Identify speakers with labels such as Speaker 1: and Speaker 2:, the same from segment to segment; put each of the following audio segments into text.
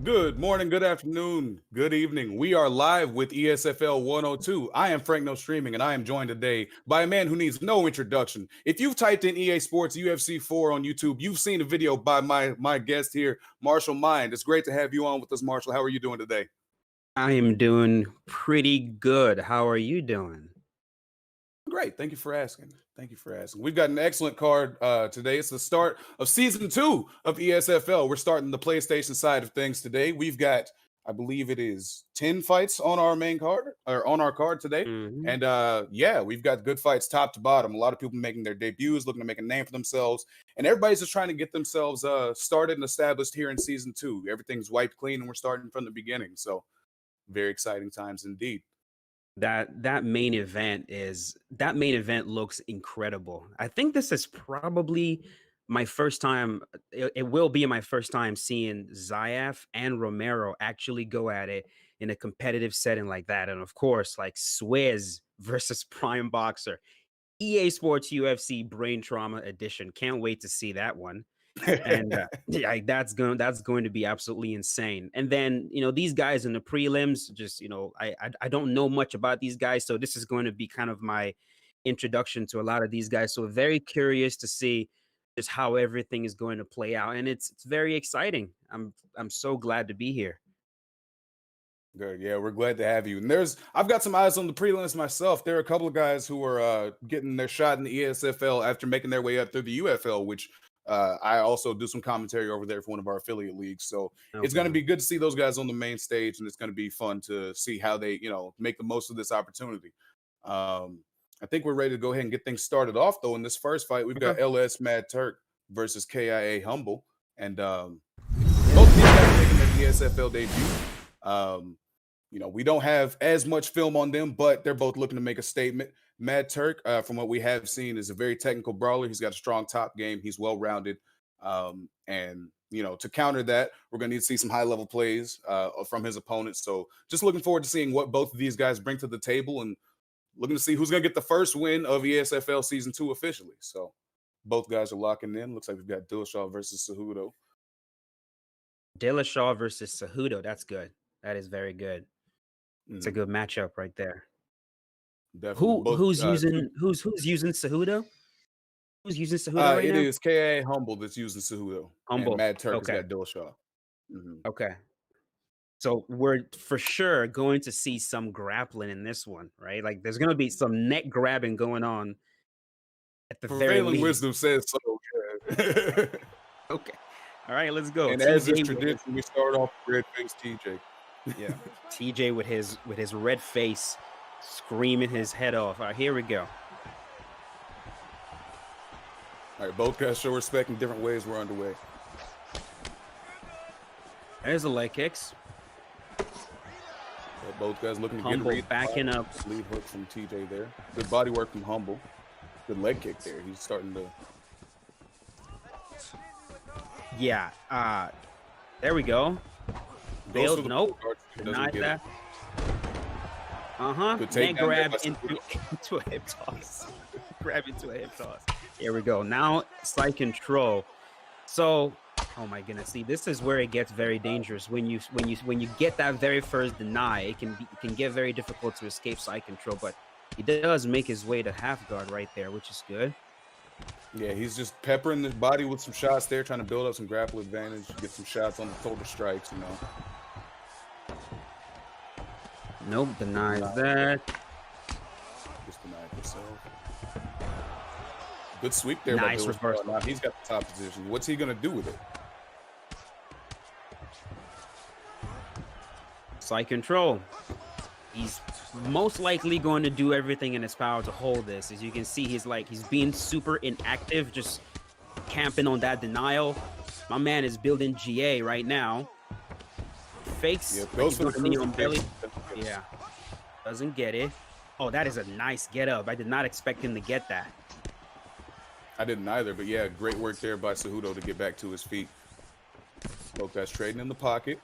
Speaker 1: Good morning, good afternoon, good evening. We are live with ESFL 102. I am FrankNoTweeting, and I am joined today by a man who needs no introduction. If you've typed in EA Sports UFC 4 on YouTube, you've seen a video by my guest here, Marshall Mind. It's great to have you on with us, Marshall. How are you doing today?
Speaker 2: I am doing pretty good. How are you doing?
Speaker 1: Great. Thank you for asking. Thank you for asking. We've got an excellent card today. It's the start of season 2 of ESFL. We're starting the PlayStation side of things today. We've got, I believe it is 10 fights on our main card or on our card today.
Speaker 2: Mhm.
Speaker 1: And yeah, we've got good fights top to bottom. A lot of people making their debuts, looking to make a name for themselves. And everybody's just trying to get themselves started and established here in season 2. Everything's wiped clean and we're starting from the beginning. So very exciting times indeed.
Speaker 2: That main event looks incredible. I think this is probably my first time. It will be my first time seeing Zayaf and Romero actually go at it in a competitive setting like that. And of course, like Swizz versus Prime Boxer, EA Sports UFC Brain Trauma Edition. Can't wait to see that one. And yeah, that's going to be absolutely insane. And then these guys in the prelims, just I don't know much about these guys, so this is going to be kind of my introduction to a lot of these guys. So very curious to see just how everything is going to play out, and it's very exciting. I'm so glad to be here.
Speaker 1: Good. Yeah, we're glad to have you. And I've got some eyes on the prelims myself. There are a couple of guys who are getting their shot in the ESFL after making their way up through the UFL, which I also do some commentary over there for one of our affiliate leagues. So it's going to
Speaker 2: Okay.
Speaker 1: be good to see those guys on the main stage, and it's going to be fun to see how they, make the most of this opportunity. I think we're ready to go ahead and get things started off, though. In this first fight, we've got
Speaker 2: Okay.
Speaker 1: LS Mad Turk versus KIA Humble, and both of these guys making their ESFL debut. We don't have as much film on them, but they're both looking to make a statement. Mad Turk, from what we have seen, is a very technical brawler. He's got a strong top game. He's well-rounded. And to counter that, we're going to need to see some high-level plays from his opponents. So just looking forward to seeing what both of these guys bring to the table and looking to see who's going to get the first win of ESFL Season 2 officially. So both guys are locking in. Looks like we've got Dillashaw versus Cejudo.
Speaker 2: Dillashaw versus Cejudo. That's good. That is very good. It's a good matchup right there.
Speaker 1: Definitely.
Speaker 2: Who
Speaker 1: Both
Speaker 2: who's using who's using Cejudo? Who's using Cejudo right
Speaker 1: it
Speaker 2: now?
Speaker 1: is KA Humble that's using Cejudo, and
Speaker 2: Humble.
Speaker 1: Mad Turk has
Speaker 2: Okay.
Speaker 1: got Dillashaw. Mhm.
Speaker 2: Okay. So we're for sure going to see some grappling in this one, right? Like there's going to be some neck grabbing going on at the very
Speaker 1: Prevailing
Speaker 2: least.
Speaker 1: wisdom says so. Yeah.
Speaker 2: Okay. All right, let's go.
Speaker 1: And as is
Speaker 2: TJ with
Speaker 1: tradition, we start off with red face TJ.
Speaker 2: yeah. TJ with his red face screaming his head off. All right, here we go.
Speaker 1: All right, both guys show respect in different ways. We're underway.
Speaker 2: There's the leg kicks.
Speaker 1: Yeah, both guys looking to
Speaker 2: Humble
Speaker 1: get
Speaker 2: backing up.
Speaker 1: lead hook from TJ there. Good body work from Humble. Good leg kick there. He's starting to.
Speaker 2: Yeah. There we go.
Speaker 1: Goes for
Speaker 2: Bailed.
Speaker 1: the
Speaker 2: Nope.
Speaker 1: guard, doesn't
Speaker 2: Denied
Speaker 1: get it.
Speaker 2: that.
Speaker 1: Good
Speaker 2: Neck
Speaker 1: takedown there
Speaker 2: grab
Speaker 1: by
Speaker 2: into a hip toss. Grab into a hip toss. Here we go. Now side control. So, oh my goodness. See, this is where it gets very dangerous. When you get that very first deny, it can get very difficult to escape side control. But he does make his way to half guard right there, which is good.
Speaker 1: Yeah, he's just peppering the body with some shots there, trying to build up some grapple advantage, get some shots on the total strikes,
Speaker 2: Nope, denies that.
Speaker 1: Just denied himself. Good sweep there.
Speaker 2: Nice
Speaker 1: by
Speaker 2: reversal.
Speaker 1: Now he's got the top position. What's he going to do with it?
Speaker 2: Side control. He's most likely going to do everything in his power to hold this. As you can see, he's being super inactive, just camping on that denial. My man is building GA right now. Fakes.
Speaker 1: Yeah,
Speaker 2: like
Speaker 1: goes
Speaker 2: he's
Speaker 1: for the
Speaker 2: going to knee on
Speaker 1: cruise.
Speaker 2: belly. Yeah. Doesn't get it. Oh, that is a nice get up. I did not expect him to get that.
Speaker 1: I didn't either, but yeah, great work there by Cejudo to get back to his feet. Both guys trading in the pocket.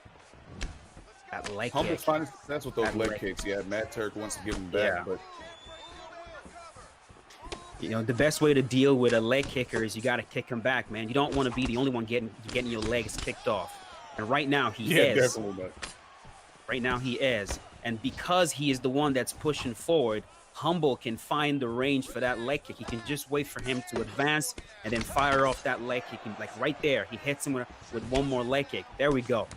Speaker 2: That leg
Speaker 1: Humble's
Speaker 2: kick.
Speaker 1: finding success with those
Speaker 2: That
Speaker 1: leg
Speaker 2: leg-
Speaker 1: kicks. Yeah, Mad Turk wants to give him back,
Speaker 2: Yeah.
Speaker 1: but
Speaker 2: The best way to deal with a leg kicker is you got to kick him back, man. You don't want to be the only one getting your legs kicked off. And right now he
Speaker 1: Yeah,
Speaker 2: is.
Speaker 1: definitely not.
Speaker 2: Right now he is. And because he is the one that's pushing forward, Humble can find the range for that leg kick. He can just wait for him to advance and then fire off that leg kick. And like right there, he hits him with one more leg kick. There we go.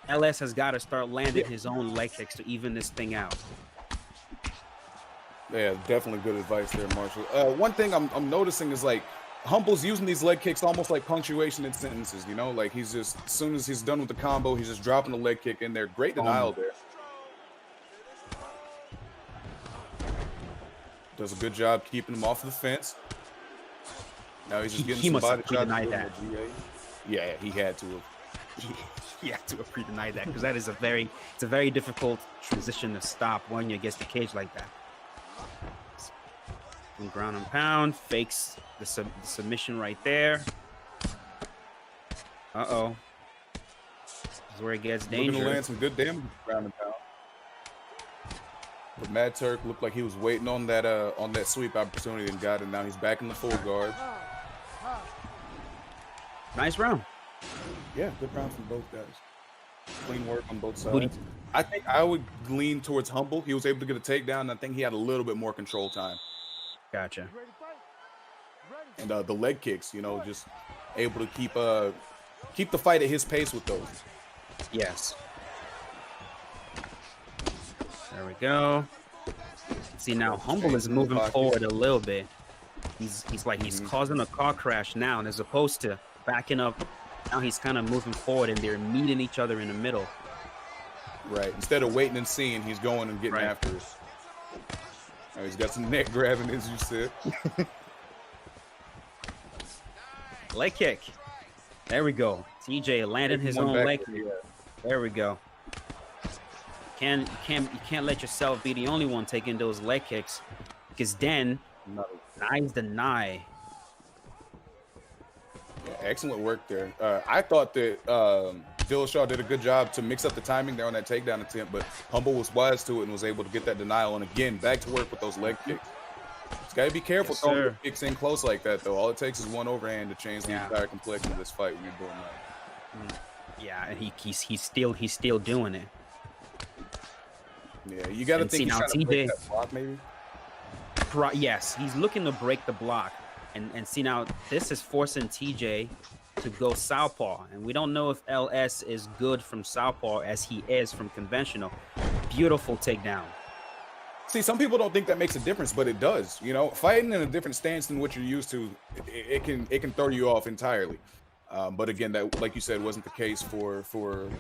Speaker 2: LS has got to start landing his own leg kicks to even this thing out.
Speaker 1: Yeah, definitely good advice there, Marshall. One thing I'm noticing is like Humble's using these leg kicks almost like punctuation in sentences, you know? Like he's just, as soon as he's done with the combo, he's just dropping the leg kick in there. Great denial there. Does a good job keeping him off the fence. Now he's just getting
Speaker 2: he
Speaker 1: some
Speaker 2: must
Speaker 1: body
Speaker 2: have pre-denied
Speaker 1: shots.
Speaker 2: that.
Speaker 1: Yeah, he had to have.
Speaker 2: He had to have pre-denied that because that is it's a very difficult transition to stop when you against the cage like that. From ground and pound, fakes the submission right there. Uh-oh. This is where it gets dangerous.
Speaker 1: Looking to land some good damage ground and pound. But Mad Turk looked like he was waiting on that sweep opportunity and got it. Now he's back in the full guard.
Speaker 2: Nice round.
Speaker 1: Yeah, good round from both guys. Clean work on both sides. I think I would lean towards Humble. He was able to get a takedown, and I think he had a little bit more control time.
Speaker 2: Gotcha.
Speaker 1: And the leg kicks, you know, just able to keep the fight at his pace with those.
Speaker 2: Yes. There we go. See, now Humble is moving forward a little bit. He's causing a car crash now, and as opposed to backing up, now he's kind of moving forward, and they're meeting each other in the middle.
Speaker 1: Right. Instead of waiting and seeing, he's going and getting after it. Now he's got some neck grabbing, as you said.
Speaker 2: Leg kick. There we go. TJ landed his own leg kick. There we go. You can't let yourself be the only one taking those leg kicks, because then nice deny.
Speaker 1: Yeah, excellent work there. I thought that Dillashaw did a good job to mix up the timing there on that takedown attempt, but Humble was wise to it and was able to get that denial. And again, back to work with those leg kicks. He's got to be careful throwing the kicks in close like that, though. All it takes is one overhand to change the entire complexion of this fight when you're doing that.
Speaker 2: Yeah, and he's still doing it.
Speaker 1: Yeah, you got to think he's trying to break that block, maybe.
Speaker 2: Yes, he's looking to break the block, and see now this is forcing TJ to go southpaw, and we don't know if LS is good from southpaw as he is from conventional. Beautiful takedown.
Speaker 1: See, some people don't think that makes a difference, but it does. You know, fighting in a different stance than what you're used to, it can throw you off entirely. But again, that, like you said, wasn't the case for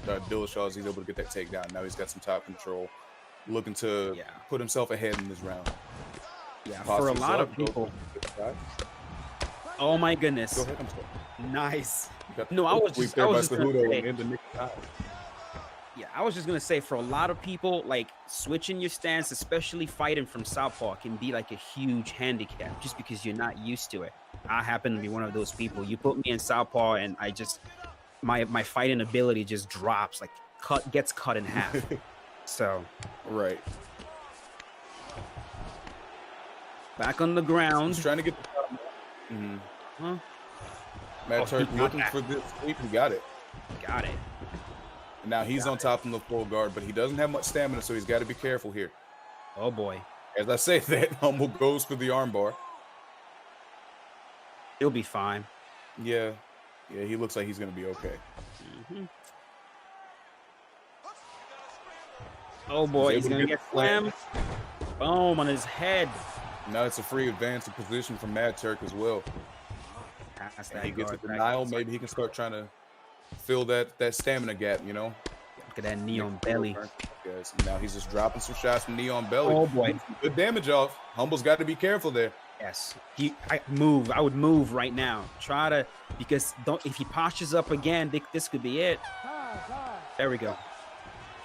Speaker 1: Dillashaw. He's able to get that takedown. Now he's got some top control, looking to put himself ahead in this round.
Speaker 2: Yeah, for a lot of people. Oh my goodness!
Speaker 1: Go ahead, I'm sorry.
Speaker 2: Nice. No, I was just gonna say. Yeah, I was just gonna say, for a lot of people, like switching your stance, especially fighting from southpaw, can be like a huge handicap just because you're not used to it. I happen to be one of those people. You put me in southpaw, and I just my fighting ability just drops, like gets cut in half. So
Speaker 1: right.
Speaker 2: Back on the ground.
Speaker 1: He's trying to get the Matt Turk looking for this sweep. He got it.
Speaker 2: Got it.
Speaker 1: And now he's on top of the full guard, but he doesn't have much stamina, so he's got to be careful here.
Speaker 2: Oh boy.
Speaker 1: As I say that, Humble goes for the armbar.
Speaker 2: He'll be fine.
Speaker 1: Yeah, he looks like he's going to be okay.
Speaker 2: Oh boy, he's going to get slammed. Boom, on his head.
Speaker 1: Now it's a free advance of position from Mad Turk as well. And he gets a denial. Maybe he can start trying to fill that stamina gap, you know?
Speaker 2: Look at that knee on belly.
Speaker 1: Yes. Now he's just dropping some shots from knee on belly.
Speaker 2: Oh boy.
Speaker 1: Good damage off. Humble's got to be careful there.
Speaker 2: Yes. I would move right now. Try to, because if he postures up again, this could be it. There we go.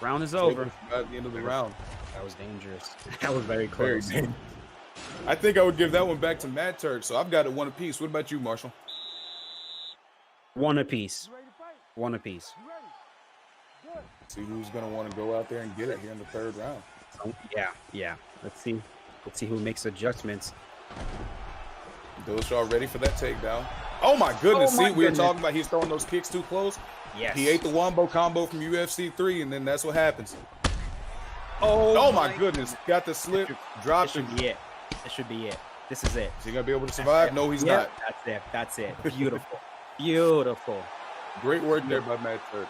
Speaker 2: Round is over.
Speaker 1: At the end of the round.
Speaker 2: That was dangerous. That was very close.
Speaker 1: I think I would give that one back to Mad Turk. So I've got it one apiece. What about you, Marshall?
Speaker 2: One apiece. One apiece.
Speaker 1: See who's going to want to go out there and get it here in the third round.
Speaker 2: Yeah. Let's see who makes adjustments.
Speaker 1: Dillashaw ready for that takedown. Oh my goodness. We were talking about he's throwing those kicks too close.
Speaker 2: Yes.
Speaker 1: He ate the wombo combo from UFC 3, and then that's what happens.
Speaker 2: Oh,
Speaker 1: Oh my goodness. Got the slip, dropped
Speaker 2: This
Speaker 1: him.
Speaker 2: should be it. This should be it. This is it.
Speaker 1: Is he going to be able to survive? No, he's not.
Speaker 2: That's it. That's it. Beautiful. Beautiful.
Speaker 1: Great work there by Matt Turk.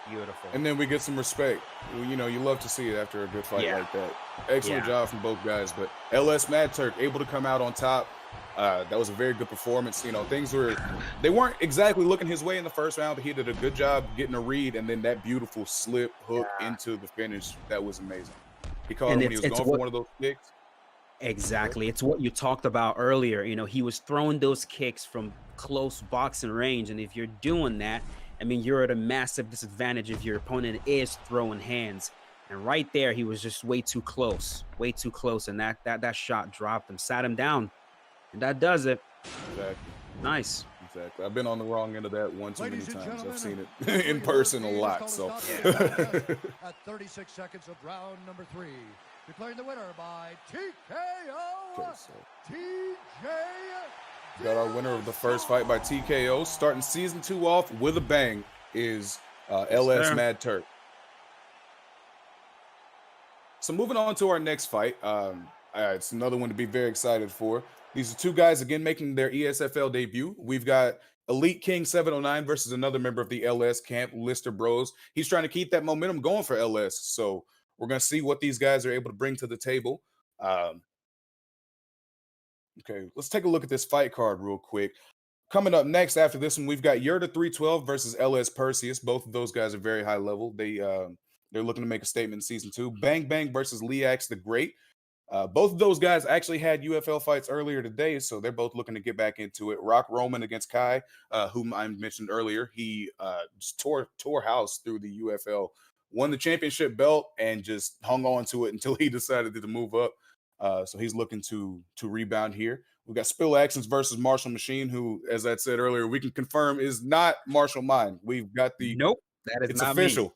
Speaker 2: Beautiful.
Speaker 1: And then we get some respect. You know, you love to see it after a good fight like that. Excellent job from both guys. But LS Matt Turk able to come out on top. That was a very good performance. You know, they weren't exactly looking his way in the first round, but he did a good job getting a read, and then that beautiful slip hook into the finish. That was amazing. He caught him when he was going for one of those kicks.
Speaker 2: Exactly. It's what you talked about earlier. You know, he was throwing those kicks from close boxing range. And if you're doing that, I mean, you're at a massive disadvantage if your opponent is throwing hands. And right there, he was just way too close. And that shot dropped him, sat him down. And that does it.
Speaker 1: Exactly.
Speaker 2: Nice.
Speaker 1: Exactly. I've been on the wrong end of that one too many times. I've seen it in person a lot. So
Speaker 3: at 36 seconds of round number 3, declaring the winner by TKO.
Speaker 1: okay, so
Speaker 3: TJ.
Speaker 1: got our winner of the first fight by TKO. Starting season 2 off with a bang is LS Mad Turk. So moving on to our next fight. It's another one to be very excited for. These are two guys, again, making their ESFL debut. We've got Elite King 709 versus another member of the LS camp, Lister Bros. He's trying to keep that momentum going for LS. So we're going to see what these guys are able to bring to the table. Okay, let's take a look at this fight card real quick. Coming up next after this one, we've got Yurta 312 versus LS Perseus. Both of those guys are very high level. They're looking to make a statement in season 2. Bang Bang versus Leax the Great. Both of those guys actually had UFL fights earlier today, so they're both looking to get back into it. Rock Roman against Kai, whom I mentioned earlier. He just tore house through the UFL, won the championship belt, and just hung on to it until he decided to move up. So he's looking to rebound here. We've got Spill Actions versus Marshall Machine, who, as I said earlier, we can confirm is not Marshall Mine. We've got the
Speaker 2: Nope, that is
Speaker 1: it's
Speaker 2: not
Speaker 1: official.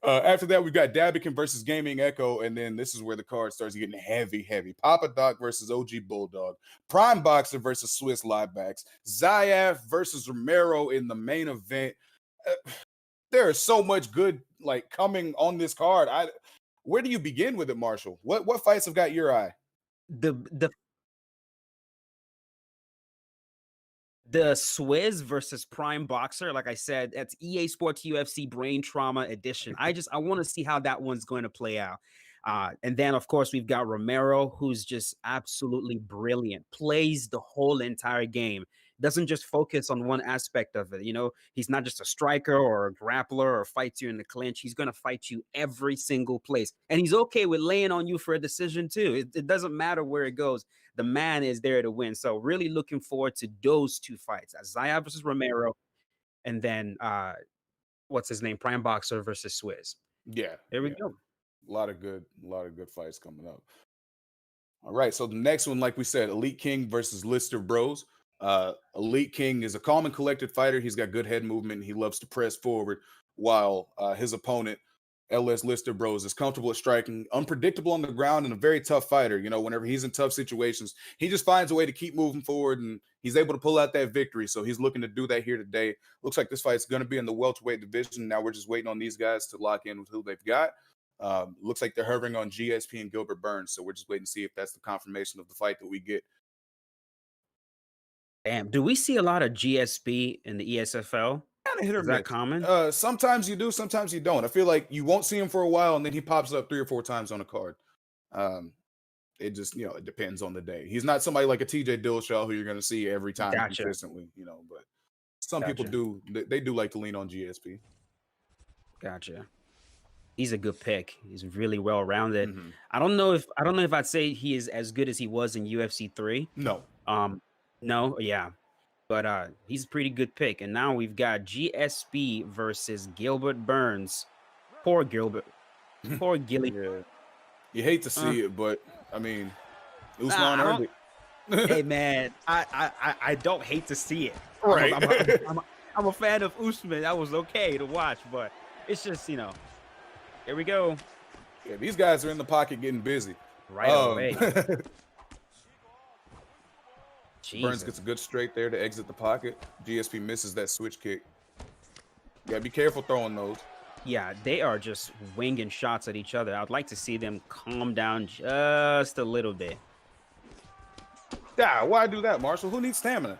Speaker 1: After that, we've got Dabikin versus Gaming Echo, and then this is where the card starts getting heavy. Papa Doc versus OG Bulldog, Prime Boxer versus Swiss Liebbacks, Zayaf versus Romero in the main event. There is so much good coming on this card. Where do you begin with it, Marshall? What fights have got your eye?
Speaker 2: The Swizz versus Prime Boxer, like I said, that's EA Sports UFC Brain Trauma Edition. I want to see how that one's going to play out. And then, of course, we've got Romero, who's just absolutely brilliant, plays the whole entire game, doesn't just focus on one aspect of it. You know, he's not just a striker or a grappler or fights you in the clinch. He's going to fight you every single place. And he's okay with laying on you for a decision, too. It doesn't matter where it goes. The man is there to win. So really looking forward to those two fights. Zaya versus Romero, and then what's his name? Prime Boxer versus Swizz.
Speaker 1: Yeah.
Speaker 2: There we go.
Speaker 1: A lot of good fights coming up. All right. So the next one, like we said, Elite King versus Lister Bros. Elite King is a calm and collected fighter. He's got good head movement. And he loves to press forward, while his opponent, LS Lister Bros, is comfortable at striking, unpredictable on the ground, and a very tough fighter. You know, whenever he's in tough situations, he just finds a way to keep moving forward, and he's able to pull out that victory. So he's looking to do that here today. Looks like this fight's going to be in the welterweight division. Now we're just waiting on these guys to lock in with who they've got. Looks like they're hovering on GSP and Gilbert Burns. So we're just waiting to see if that's the confirmation of the fight that we get.
Speaker 2: Damn, do we see a lot of GSP in the ESFL?
Speaker 1: Kind of hit or
Speaker 2: Is that
Speaker 1: miss.
Speaker 2: common?
Speaker 1: Sometimes you do, sometimes you don't. I feel like you won't see him for a while, and then he pops up 3 or 4 times on a card. It just, it depends on the day. He's not somebody like a TJ Dillashaw who you're going to see every time consistently, but some people do. They do like to lean on GSP.
Speaker 2: Gotcha. He's a good pick. He's really well rounded. Mm-hmm. I don't know if I'd say he is as good as he was in UFC 3.
Speaker 1: No.
Speaker 2: No, yeah. But he's a pretty good pick. And now we've got GSP versus Gilbert Burns. Poor Gilbert. Poor Gilly.
Speaker 1: Yeah. You hate to see it, but I mean, Usman earned it.
Speaker 2: Hey man, I don't hate to see it.
Speaker 1: Right.
Speaker 2: I'm a fan of Usman. That was okay to watch, but it's just, here we go.
Speaker 1: Yeah, these guys are in the pocket getting busy.
Speaker 2: Right away.
Speaker 1: Burns gets a good straight there to exit the pocket. GSP misses that switch kick. You gotta be careful throwing those.
Speaker 2: Yeah, they are just winging shots at each other. I'd like to see them calm down just a little bit.
Speaker 1: Yeah, why do that, Marshall? Who needs stamina?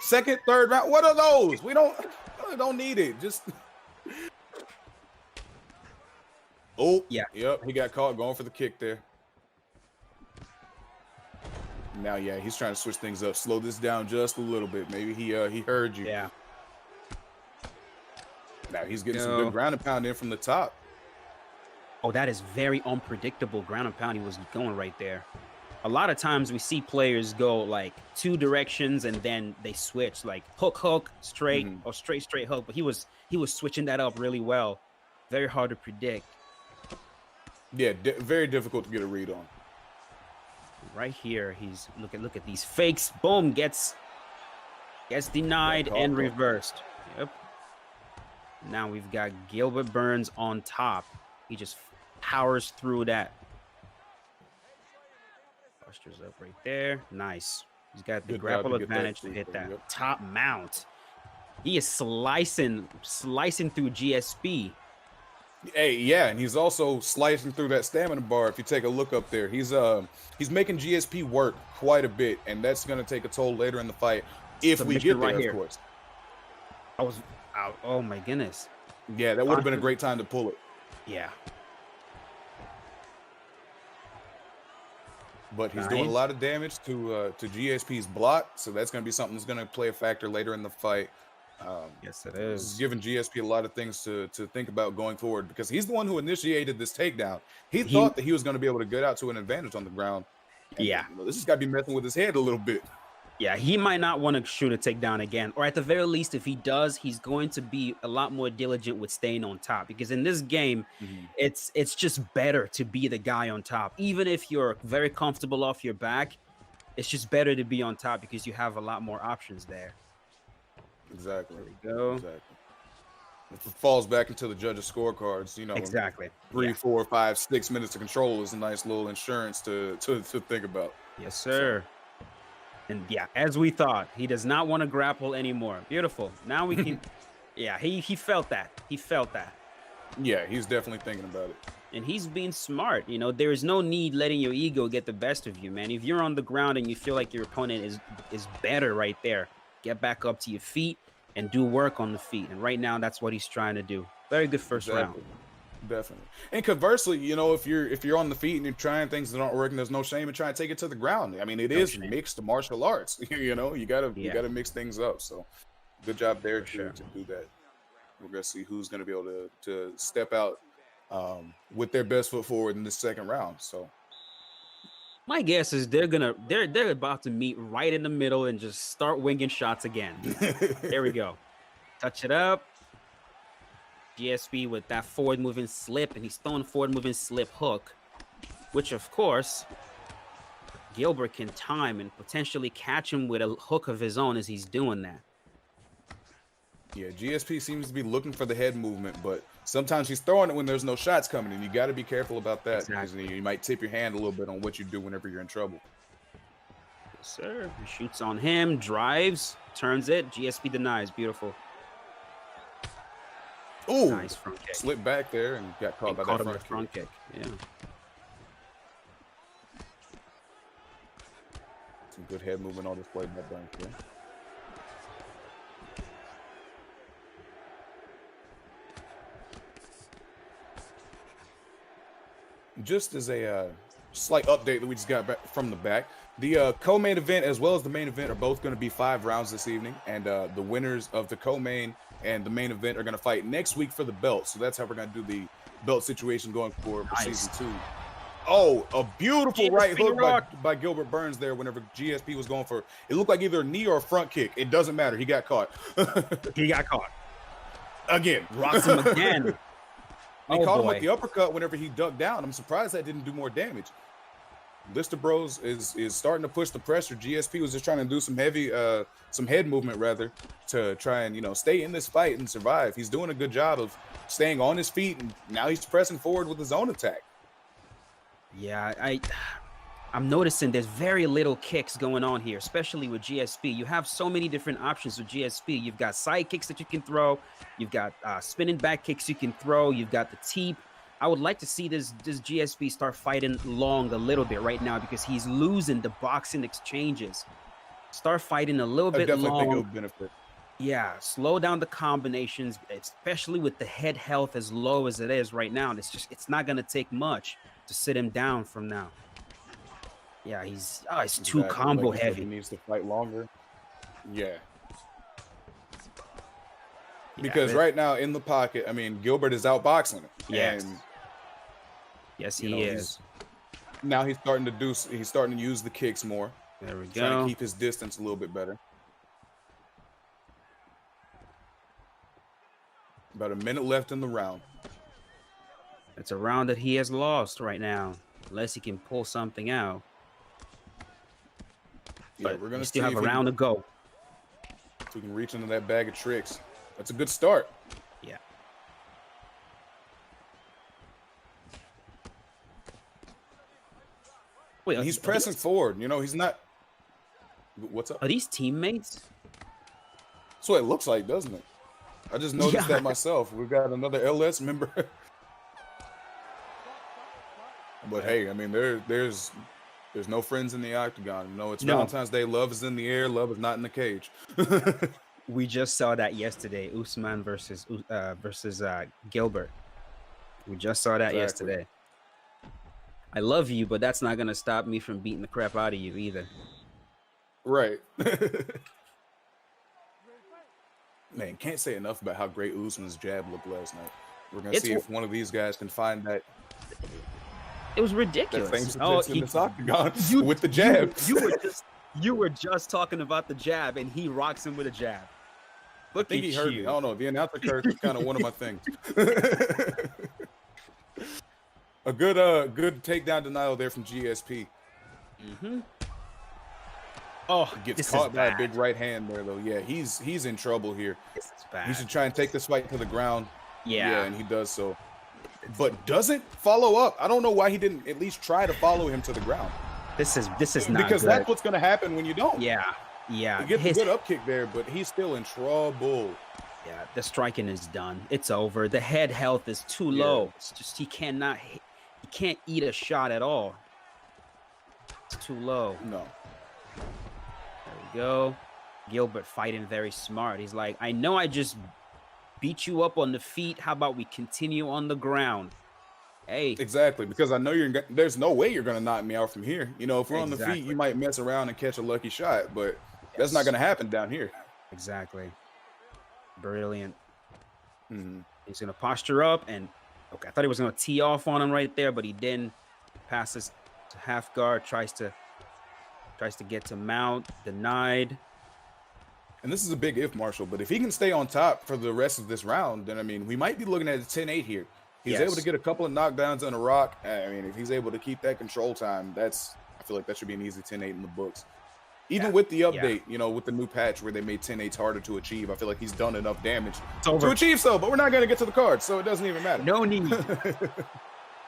Speaker 1: Second, third round. What are those? We don't need it. Just
Speaker 2: Yeah.
Speaker 1: Yep, he got caught going for the kick there. Now, yeah, he's trying to switch things up, slow this down just a little bit. Maybe he heard you.
Speaker 2: Yeah.
Speaker 1: Now he's getting some good ground and pound in from the top.
Speaker 2: Oh, that is very unpredictable ground and pound he was going right there. A lot of times we see players go like two directions and then they switch like hook, straight, or straight hook. But he was switching that up really well. Very hard to predict.
Speaker 1: Yeah, very difficult to get a read on.
Speaker 2: Right here, he's look at these fakes. Boom, gets denied and reversed. Yep. Now we've got Gilbert Burns on top. He just powers through that. Busters up right there. Nice. He's got the grapple advantage to hit that top mount. He is slicing through GSP.
Speaker 1: Hey, yeah, and he's also slicing through that stamina bar. If you take a look up there, he's making GSP work quite a bit, and that's going to take a toll later in the fight if we get there, of course.
Speaker 2: I was out. Oh my goodness.
Speaker 1: Yeah, that would have been a great time to pull it.
Speaker 2: Yeah.
Speaker 1: But he's doing a lot of damage to GSP's block, so that's going to be something that's going to play a factor later in the fight.
Speaker 2: Yes, it is.
Speaker 1: This is giving GSP a lot of things to think about going forward because he's the one who initiated this takedown. He thought that he was going to be able to get out to an advantage on the ground. And, this has got to be messing with his head a little bit.
Speaker 2: Yeah, he might not want to shoot a takedown again, or at the very least, if he does, he's going to be a lot more diligent with staying on top because in this game, it's just better to be the guy on top. Even if you're very comfortable off your back, it's just better to be on top because you have a lot more options there.
Speaker 1: Exactly.
Speaker 2: There we go.
Speaker 1: Exactly. If it falls back into the judges' scorecards,
Speaker 2: exactly
Speaker 1: 3, 4, 5, 6 minutes of control is a nice little insurance to think about.
Speaker 2: Yes, sir. And yeah, as we thought, he does not want to grapple anymore. Beautiful. Now we can. Yeah, he felt that. He felt that.
Speaker 1: Yeah, he's definitely thinking about it.
Speaker 2: And he's being smart. There is no need letting your ego get the best of you, man. If you're on the ground and you feel like your opponent is better right there, get back up to your feet and do work on the feet. And right now, that's what he's trying to do. Very good first round.
Speaker 1: Definitely. And conversely, if you're on the feet and you're trying things that aren't working, there's no shame in trying to take it to the ground. I mean, it is mixed martial arts. You gotta mix things up. So, good job there to do that. We're gonna see who's gonna be able to step out with their best foot forward in the second round. So.
Speaker 2: My guess is they're about to meet right in the middle and just start winging shots again. There we go. Touch it up. GSP with that forward moving slip, and he's throwing forward moving slip hook, which of course Gilbert can time and potentially catch him with a hook of his own as he's doing that.
Speaker 1: Yeah, GSP seems to be looking for the head movement, but sometimes he's throwing it when there's no shots coming, and you got to be careful about that because you might tip your hand a little bit on what you do whenever you're in trouble.
Speaker 2: Yes, sir. He shoots on him, drives, turns it. GSP denies. Beautiful.
Speaker 1: Oh,
Speaker 2: nice front kick.
Speaker 1: Slipped back there and got caught by that front kick.
Speaker 2: Yeah.
Speaker 1: Some good head movement on display by Burns here. Just as a slight update that we just got back from the back, the co-main event as well as the main event are both going to be 5 rounds this evening, and the winners of the co-main and the main event are going to fight next week for the belt. So that's how we're going to do the belt situation going forward for season 2. Oh, a beautiful right hook by Gilbert Burns there whenever GSP was going for, it looked like either a knee or a front kick. It doesn't matter. He got caught.
Speaker 2: He got caught.
Speaker 1: Again.
Speaker 2: Rocks him again.
Speaker 1: He caught him with the uppercut whenever he ducked down. I'm surprised that didn't do more damage. Lister Bros is starting to push the pressure. GSP was just trying to do some head movement rather to try and stay in this fight and survive. He's doing a good job of staying on his feet, and now he's pressing forward with his own attack.
Speaker 2: Yeah, I'm noticing there's very little kicks going on here, especially with GSP. You have so many different options with GSP. You've got side kicks that you can throw. You've got spinning back kicks you can throw. You've got the teep. I would like to see this GSP start fighting long a little bit right now because he's losing the boxing exchanges. Start fighting a little bit
Speaker 1: definitely
Speaker 2: long.
Speaker 1: think it would benefit.
Speaker 2: Yeah, slow down the combinations, especially with the head health as low as it is right now. And it's not going to take much to sit him down from now. Yeah, he's too combo
Speaker 1: like you said,
Speaker 2: heavy.
Speaker 1: he needs to fight longer. Yeah. Because right now in the pocket, I mean, Gilbert is outboxing him.
Speaker 2: Yes.
Speaker 1: And,
Speaker 2: yes, he is.
Speaker 1: Now he's starting to use the kicks more.
Speaker 2: There we go.
Speaker 1: Trying to keep his distance a little bit better. About a minute left in the round.
Speaker 2: It's a round that he has lost right now, unless he can pull something out.
Speaker 1: Yeah,
Speaker 2: But
Speaker 1: we're gonna
Speaker 2: still have a round to go.
Speaker 1: So we can reach into that bag of tricks. That's a good start.
Speaker 2: Yeah. Wait,
Speaker 1: He's pressing forward. You know, he's not. What's up?
Speaker 2: Are these teammates?
Speaker 1: That's what it looks like, doesn't it? I just noticed that myself. We've got another LS member. But hey, I mean, there's no friends in the octagon. No, it's Valentine's Day. Love is in the air. Love is not in the cage.
Speaker 2: We just saw that yesterday. Usman versus Gilbert. We just saw that yesterday. I love you, but that's not gonna stop me from beating the crap out of you either.
Speaker 1: Right. Man, can't say enough about how great Usman's jab looked last night. We're gonna see if one of these guys can find that.
Speaker 2: It was ridiculous.
Speaker 1: In the octagon with the jab.
Speaker 2: You were just talking about the jab, and he rocks him with a jab.
Speaker 1: Look, I think he heard me. I don't know. The announcer curse is kind of one of my things. A good takedown denial there from GSP.
Speaker 2: Mm-hmm. Oh,
Speaker 1: gets caught by a big right hand there, though. Yeah, he's in trouble here.
Speaker 2: This is bad.
Speaker 1: He should try and take this fight to the ground.
Speaker 2: Yeah,
Speaker 1: and he does so. But doesn't follow up. I don't know why he didn't at least try to follow him to the ground.
Speaker 2: This is not
Speaker 1: because
Speaker 2: good.
Speaker 1: That's what's going to happen when you don't.
Speaker 2: Yeah.
Speaker 1: He gets a good up kick there, but he's still in trouble.
Speaker 2: Yeah, the striking is done. It's over. The head health is too low. It's just he can't eat a shot at all. It's too low.
Speaker 1: No.
Speaker 2: There we go. Gilbert fighting very smart. He's like, I know I just beat you up on the feet. How about we continue on the ground? Hey.
Speaker 1: Exactly, because I know there's no way you're going to knock me out from here. You know, if we're on the feet, you might mess around and catch a lucky shot, but that's not going to happen down here.
Speaker 2: Exactly. Brilliant.
Speaker 1: Mm-hmm.
Speaker 2: He's going to posture up and, okay, I thought he was going to tee off on him right there, but he didn't. Passes to half guard, tries to get to mount, denied.
Speaker 1: And this is a big if, Marshall, but if he can stay on top for the rest of this round, then, I mean, we might be looking at a 10-8 here. He's able to get a couple of knockdowns on a rock. I mean, if he's able to keep that control time, I feel like that should be an easy 10-8 in the books. Even with the update, you know, with the new patch where they made 10-8s harder to achieve, I feel like he's done enough damage to achieve so, but we're not going to get to the card, so it doesn't even matter.
Speaker 2: No need.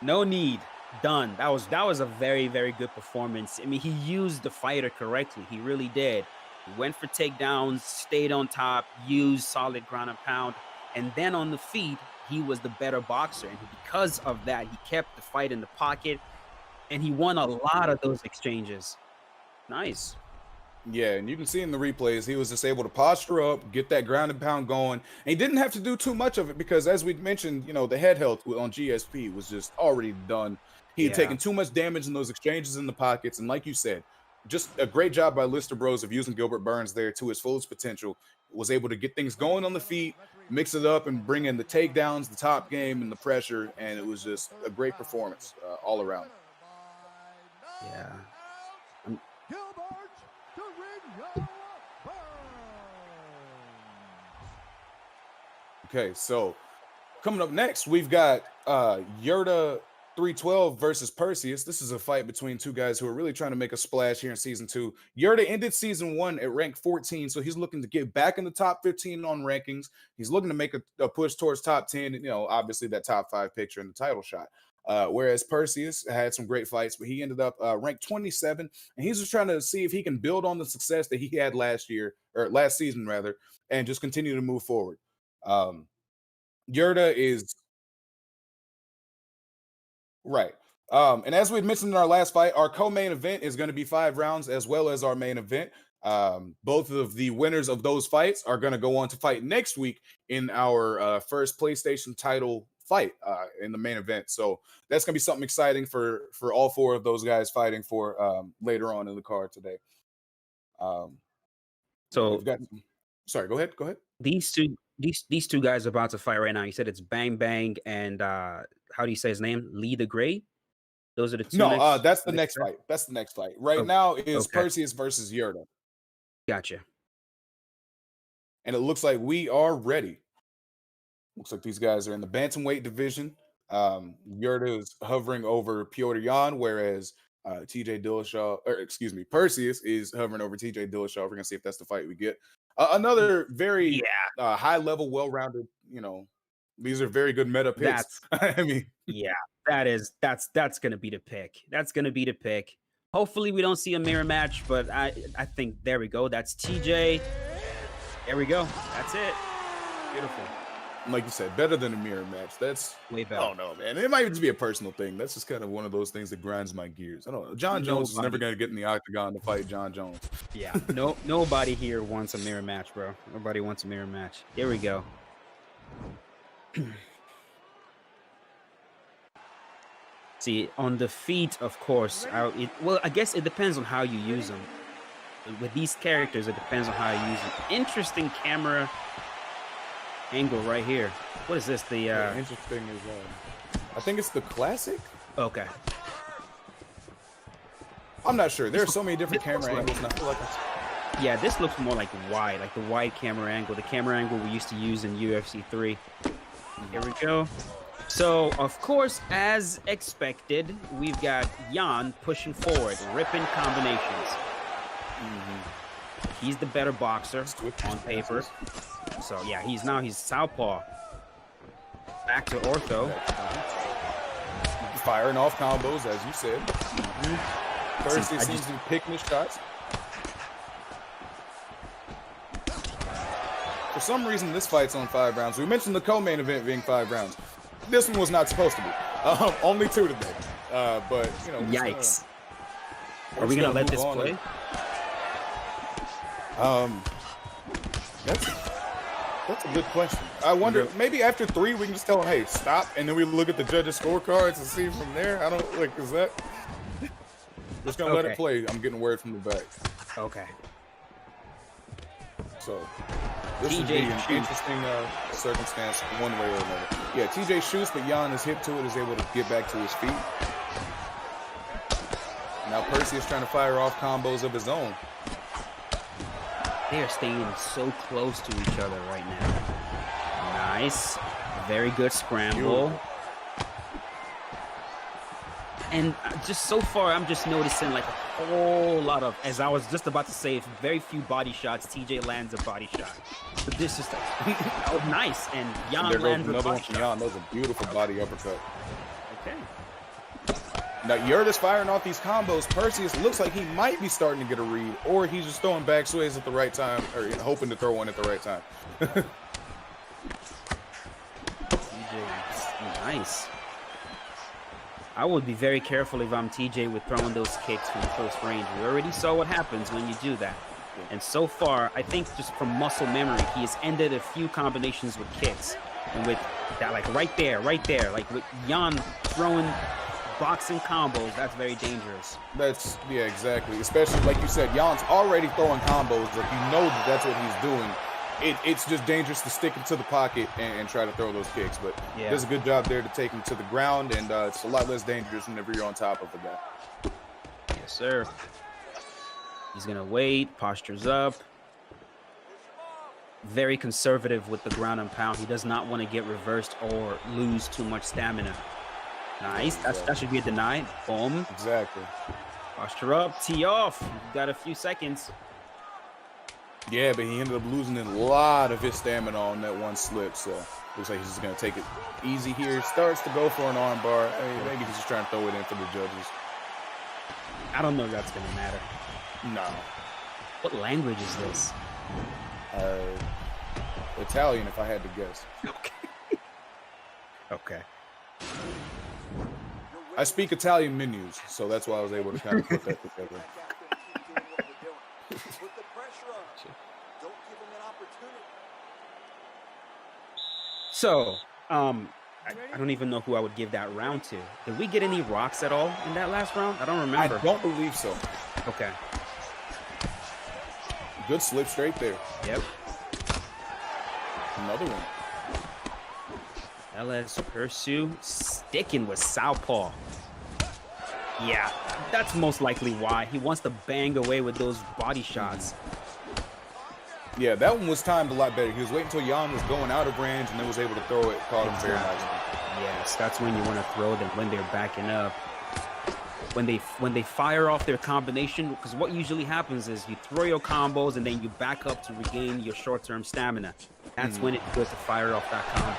Speaker 2: No need. Done. That was a very, very good performance. I mean, he used the fighter correctly. He really did. He went for takedowns, stayed on top, used solid ground and pound, and then on the feet, he was the better boxer. And because of that, he kept the fight in the pocket, and he won a lot of those exchanges. Nice.
Speaker 1: Yeah, and you can see in the replays, he was just able to posture up, get that ground and pound going. And he didn't have to do too much of it because, as we mentioned, you know, the head health on GSP was just already done. He had taken too much damage in those exchanges in the pockets. And like you said, just a great job by Lister Bros of using Gilbert Burns there to his fullest potential. Was able to get things going on the feet, mix it up, and bring in the takedowns, the top game, and the pressure. And it was just a great performance all around.
Speaker 2: Yeah.
Speaker 1: Okay, so coming up next, we've got Yerda 312 versus Perseus. This is a fight between two guys who are really trying to make a splash here in season 2. Yerda ended season 1 at rank 14, so he's looking to get back in the top 15 on rankings. He's looking to make a push towards top 10, you know, obviously that top 5 picture in the title shot. Whereas Perseus had some great fights, but he ended up ranked 27, and he's just trying to see if he can build on the success that he had last season rather, and just continue to move forward. Yurda is right. And as we mentioned in our last fight, our co-main event is going to be 5 rounds as well as our main event. Both of the winners of those fights are going to go on to fight next week in our first PlayStation title fight in the main event. So that's going to be something exciting for all 4 of those guys fighting for later on in the card today.
Speaker 2: So
Speaker 1: we've got. Sorry, go ahead.
Speaker 2: These two guys are about to fight right now. You said it's Bang Bang and how do you say his name? Lee the Great. Those are the two.
Speaker 1: No, that's the next fight. That's the next fight. Right now is
Speaker 2: okay.
Speaker 1: Perseus versus Yurda.
Speaker 2: Gotcha.
Speaker 1: And it looks like we are ready. Looks like these guys are in the bantamweight division. Yurda is hovering over Piotr Jan, whereas Perseus is hovering over TJ Dillashaw. We're gonna see if that's the fight we get. Another very high level, well-rounded. These are very good meta picks. I mean,
Speaker 2: yeah, that's gonna be the pick. That's gonna be the pick. Hopefully we don't see a mirror match, but I think there we go. That's TJ. There we go. That's it. Beautiful.
Speaker 1: Like you said, better than a mirror match. That's
Speaker 2: way better.
Speaker 1: Oh no, man. It might even just be a personal thing. That's just kind of one of those things that grinds my gears. I don't know. John Jones is never going to get in the octagon to fight John Jones.
Speaker 2: Yeah. Nobody here wants a mirror match, bro. Nobody wants a mirror match. Here we go. See, on the feet, of course. I guess it depends on how you use them. With these characters, it depends on how you use them. Interesting camera angle right here. What is this? The
Speaker 1: interesting is I think it's the classic.
Speaker 2: Okay.
Speaker 1: I'm not sure. There are so many different camera angles, and I feel like
Speaker 2: yeah, this looks more like wide, like the wide camera angle, the camera angle we used to use in UFC 3. Here we go. So, of course, as expected, we've got Jan pushing forward, ripping combinations. He's the better boxer on paper. So, yeah, he's southpaw. Back to ortho.
Speaker 1: Firing off combos, as you said. First, he seems to be picking his shots. For some reason, this fight's on 5 rounds. We mentioned the co-main event being 5 rounds. This one was not supposed to be. Only 2 today. But, you know.
Speaker 2: Yikes. Are we going to let this play?
Speaker 1: That's a good question. I wonder, maybe after 3 we can just tell them, hey, stop, and then we look at the judges' scorecards and see from there. I don't like. Is that? Just gonna let it play. I'm getting word from the back.
Speaker 2: Okay.
Speaker 1: So this would be an interesting circumstance, one way or another. Yeah, TJ shoots, but Jan is hip to it, is able to get back to his feet. Now Percy is trying to fire off combos of his own.
Speaker 2: They are staying so close to each other right now. Nice. Very good scramble. And just so far, I'm just noticing like a whole lot of, as I was just about to say, very few body shots. TJ lands a body shot. But this is oh, nice. And Jan lands a body shot.
Speaker 1: Jan, that was a beautiful body uppercut.
Speaker 2: Okay.
Speaker 1: Now, Yurda's firing off these combos. Perseus looks like he might be starting to get a read, or he's just throwing back sways at the right time, or hoping to throw one at the right time.
Speaker 2: TJ, nice. I would be very careful if I'm TJ with throwing those kicks from close range. We already saw what happens when you do that. And so far, I think just from muscle memory, he has ended a few combinations with kicks. And with that, like right there, like with Jan throwing boxing combos, that's very dangerous.
Speaker 1: Yeah, exactly. Especially like you said, Jan's already throwing combos. Like you know that's what he's doing. It's just dangerous to stick into the pocket and try to throw those kicks. But does a good job there to take him to the ground, and it's a lot less dangerous whenever you're on top of the guy.
Speaker 2: Yes, sir. He's gonna wait. Postures up. Very conservative with the ground and pound. He does not want to get reversed or lose too much stamina. Nice. That should be a deny. Boom.
Speaker 1: Exactly.
Speaker 2: Posture up. Tee off. You've got a few seconds.
Speaker 1: Yeah, but he ended up losing a lot of his stamina on that one slip. So Looks like he's just going to take it easy here. Starts to go for an arm bar. I mean, maybe he's just trying to throw it in for the judges.
Speaker 2: I don't know if that's going to matter.
Speaker 1: No.
Speaker 2: What language is this?
Speaker 1: Italian, if I had to guess.
Speaker 2: Okay. Okay.
Speaker 1: I speak Italian menus, so that's why I was able to kind of put that together.
Speaker 2: So, I don't even know who I would give that round to. Did we get any rocks at all in that last round? I don't remember.
Speaker 1: I don't believe so.
Speaker 2: Okay.
Speaker 1: Good slip straight there.
Speaker 2: Yep.
Speaker 1: Another one.
Speaker 2: LS Pursue sticking with southpaw. Yeah, that's most likely why. He wants to bang away with those body shots.
Speaker 1: Yeah, that one was timed a lot better. He was waiting until Jan was going out of range and then was able to throw it. Caught him very nicely.
Speaker 2: Yes, that's when you want to throw them, when they're backing up. When they fire off their combination, because what usually happens is you throw your combos and then you back up to regain your short-term stamina. That's when it's good to fire off that combo.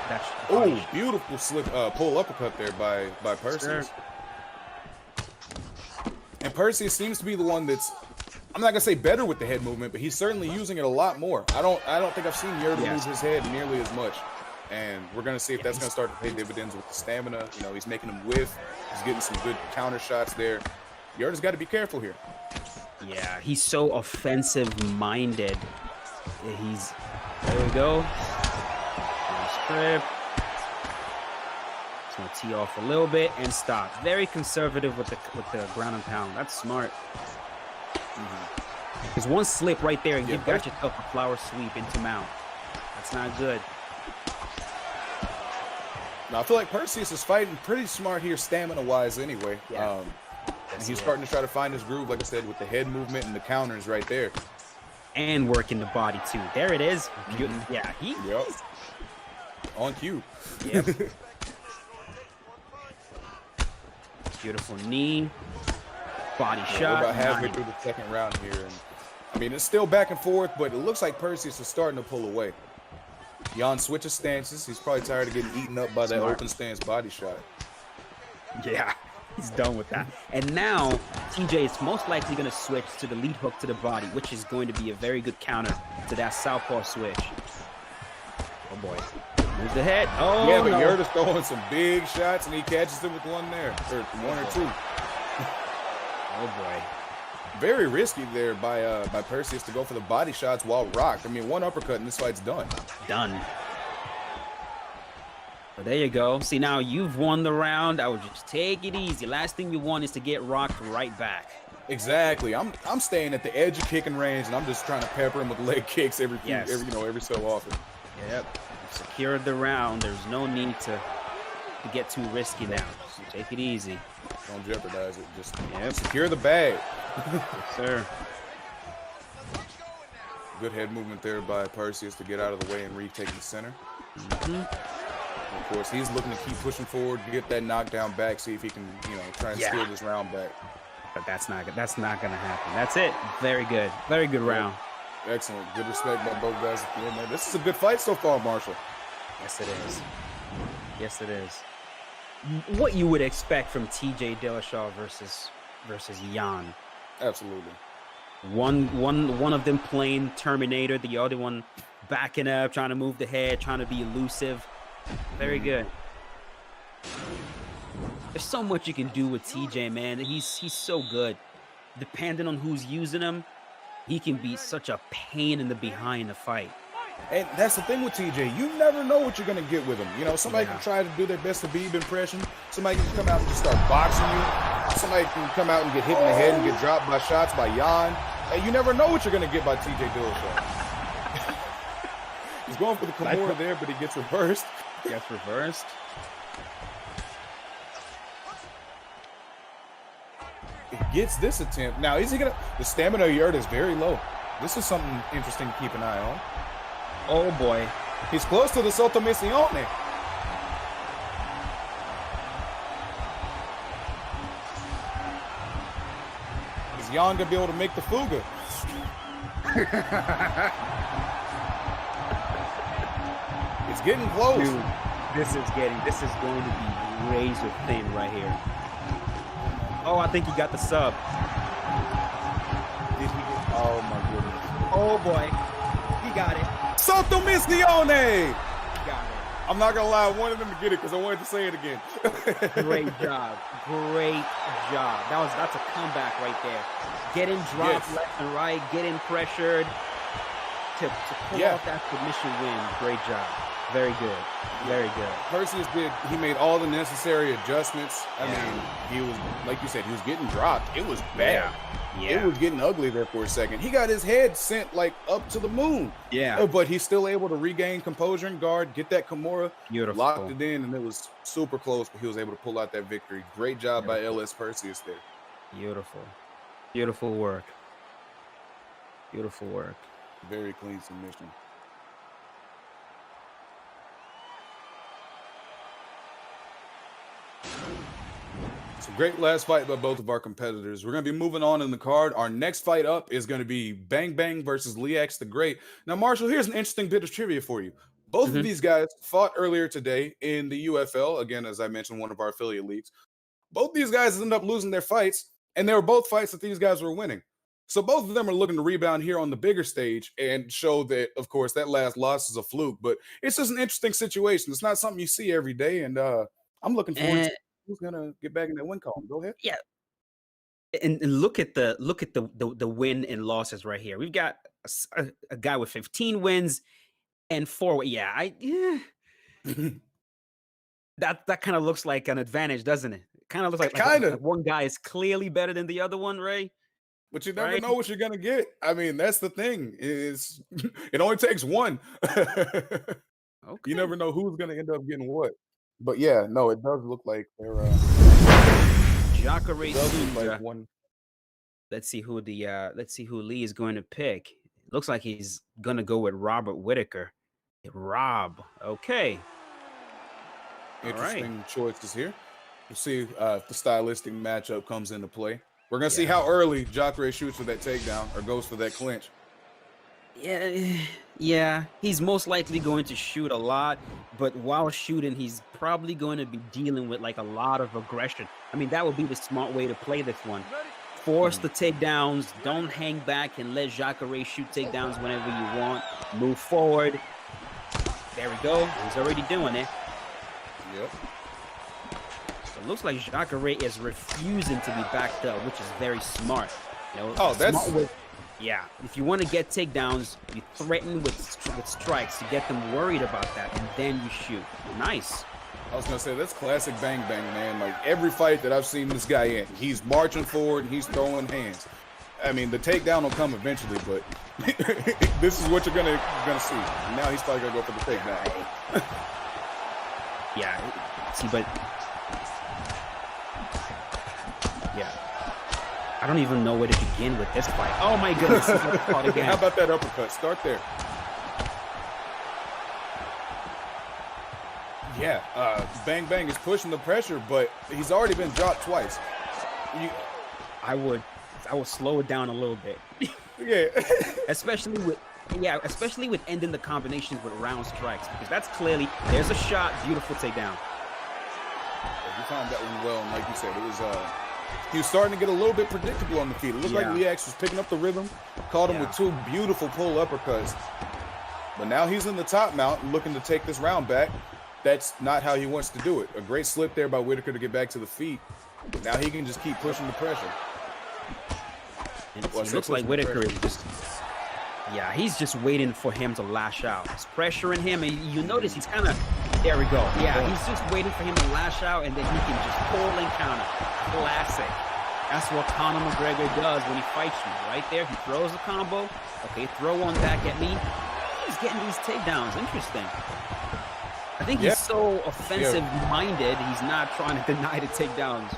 Speaker 1: Oh, beautiful slip pull uppercut there by Perseus.
Speaker 2: Sure.
Speaker 1: And Perseus seems to be the one that's, I'm not gonna say better with the head movement, but he's certainly using it a lot more. I don't think I've seen Yerda use his head nearly as much. And we're gonna see if that's gonna start to pay dividends with the stamina. You know, he's making them whiff. He's getting some good counter shots there. Yerda's got to be careful here.
Speaker 2: Yeah, he's so offensive-minded. There we go. Strip. Just gonna tee off a little bit and stop. Very conservative with the ground and pound. That's smart. Because one slip right there, and you've got yourself a flower sweep into mount. That's not good.
Speaker 1: Now, I feel like Perseus is fighting pretty smart here, stamina-wise anyway.
Speaker 2: Yeah.
Speaker 1: And he's starting to try to find his groove, like I said, with the head movement and the counters right there.
Speaker 2: And working the body, too. There it is. Yeah, he's
Speaker 1: on cue.
Speaker 2: Yep. Beautiful knee. Body shot.
Speaker 1: We're about halfway through the second round here. And, I mean, it's still back and forth, but it looks like Perseus is starting to pull away. Jan switches stances. He's probably tired of getting eaten up by that open stance body shot.
Speaker 2: Yeah, he's done with that. And now, TJ is most likely going to switch to the lead hook to the body, which is going to be a very good counter to that southpaw switch. Oh, boy. Move the head. Oh,
Speaker 1: yeah, but Yerda's throwing some big shots, and he catches them with one there, or one or two.
Speaker 2: Oh, boy.
Speaker 1: Very risky there by Perseus to go for the body shots while rocked. I mean, one uppercut and this fight's done.
Speaker 2: Done. But there you go. See, now you've won the round. I would just take it easy. Last thing you want is to get rocked right back.
Speaker 1: Exactly. I'm staying at the edge of kicking range, and I'm just trying to pepper him with leg kicks every so often.
Speaker 2: Yep. Secured the round. There's no need to get too risky now. Just take it easy.
Speaker 1: Don't jeopardize it. Just secure the bag.
Speaker 2: Yes, sir.
Speaker 1: Good head movement there by Perseus to get out of the way and retake the center. Of course, he's looking to keep pushing forward, get that knockdown back, see if he can, try and steal this round back.
Speaker 2: But that's not gonna happen. That's it. Very good. Very good round.
Speaker 1: Excellent. Good respect by both guys at the end there. This is a good fight so far, Marshall.
Speaker 2: Yes, it is. Yes, it is. What you would expect from TJ Dillashaw versus Jan.
Speaker 1: Absolutely.
Speaker 2: One of them playing Terminator, the other one backing up, trying to move the head, trying to be elusive. Very good. There's so much you can do with TJ, man. He's so good. Depending on who's using him, he can be such a pain in the behind in the fight.
Speaker 1: And that's the thing with TJ. You never know what you're going to get with him. Somebody can try to do their best Habib impression. Somebody can come out and just start boxing you. Somebody can come out and get hit in the head and get dropped by shots by Jan. And you never know what you're going to get by TJ Dillashaw. He's going for the Kimura there, but he gets reversed.
Speaker 2: Gets reversed.
Speaker 1: He gets this attempt. Now, is he going to... The stamina of Yerda is very low. This is something interesting to keep an eye on.
Speaker 2: Oh, boy.
Speaker 1: He's close to the Sotomayor. Is Jan going to be able to make the fuga? Is It's getting close.
Speaker 2: Dude, this is going to be razor thin right here. Oh, I think he got the sub.
Speaker 1: Did he get, oh my goodness.
Speaker 2: Oh boy, he got it.
Speaker 1: Soto Mistione!
Speaker 2: He got it.
Speaker 1: I'm not gonna lie, I wanted him to get it because I wanted to say it again.
Speaker 2: Great job. Great job. That's a comeback right there. Getting dropped left and right, getting pressured to pull off that submission win. Great job. Very good. Very good.
Speaker 1: Perseus he made all the necessary adjustments. I mean, he was, like you said, he was getting dropped. It was bad.
Speaker 2: Yeah.
Speaker 1: It was getting ugly there for a second. He got his head sent like up to the moon.
Speaker 2: Yeah.
Speaker 1: But he's still able to regain composure and guard, get that Kimura,
Speaker 2: Beautiful.
Speaker 1: locked it in, and it was super close, but he was able to pull out that victory. Great job by LS Perseus there.
Speaker 2: Beautiful. Beautiful work. Beautiful work.
Speaker 1: Very clean submission. So great last fight by both of our competitors. We're going to be moving on in the card. Our next fight up is going to be Bang Bang versus Leax the Great. Now, Marshall, here's an interesting bit of trivia for you. Both of these guys fought earlier today in the UFL. Again, as I mentioned, one of our affiliate leagues. Both these guys ended up losing their fights, and they were both fights that these guys were winning. So both of them are looking to rebound here on the bigger stage and show that, of course, that last loss is a fluke. But it's just an interesting situation. It's not something you see every day, and I'm looking forward to who's gonna get back in that win column. Go ahead.
Speaker 2: Yeah. And look at the win and losses right here. We've got a guy with 15 wins and 4. That kind of looks like an advantage, doesn't it? Kind of looks like one guy is clearly better than the other one, Ray.
Speaker 1: But you never know what you're gonna get. I mean, that's the thing. Is it only takes one. You never know who's gonna end up getting what. But yeah, no, it does look like they're
Speaker 2: Jacare
Speaker 1: like one.
Speaker 2: Let's see who Lee is going to pick. Looks like he's gonna go with Robert Whitaker. Rob. Okay.
Speaker 1: Interesting choices here. We'll see if the stylistic matchup comes into play. We're gonna see how early Jacare shoots for that takedown or goes for that clinch.
Speaker 2: Yeah, he's most likely going to shoot a lot, but while shooting, he's probably going to be dealing with like a lot of aggression. I mean, that would be the smart way to play this one. Force the takedowns, don't hang back and let Jacare shoot takedowns whenever you want. Move forward. There we go. He's already doing it.
Speaker 1: Yep.
Speaker 2: So it looks like Jacare is refusing to be backed up, which is very smart. You know, yeah, if you want to get takedowns, you threaten with strikes to get them worried about that, and then you shoot. Nice.
Speaker 1: I was gonna say that's classic Bang Bang, man. Like every fight that I've seen this guy in, he's marching forward, he's throwing hands. I mean, the takedown will come eventually, but this is what you're gonna see. And now he's probably gonna go for the takedown.
Speaker 2: Yeah. See, but yeah. I don't even know where to begin with this fight. Oh my goodness.
Speaker 1: How about that uppercut? Start there. Yeah, Bang Bang is pushing the pressure, but he's already been dropped twice.
Speaker 2: I would slow it down a little bit.
Speaker 1: Yeah.
Speaker 2: especially with ending the combinations with round strikes, because that's clearly, there's a shot, beautiful takedown.
Speaker 1: You timed that one well, and like you said, it was he was starting to get a little bit predictable on the feet. It looked like Leax was picking up the rhythm, caught him with 2 beautiful pull uppercuts. But now he's in the top mount and looking to take this round back. That's not how he wants to do it. A great slip there by Whitaker to get back to the feet. But now he can just keep pushing the pressure.
Speaker 2: It looks like Whitaker is just, he's just waiting for him to lash out. He's pressuring him, and you notice he's kind of, there we go. Yeah, he's just waiting for him to lash out, and then he can just pull and counter. Classic. That's what Conor McGregor does when he fights you. Right there, he throws a combo. Okay, throw one back at me. He's getting these takedowns. Interesting. I think he's so offensive-minded, he's not trying to deny the takedowns.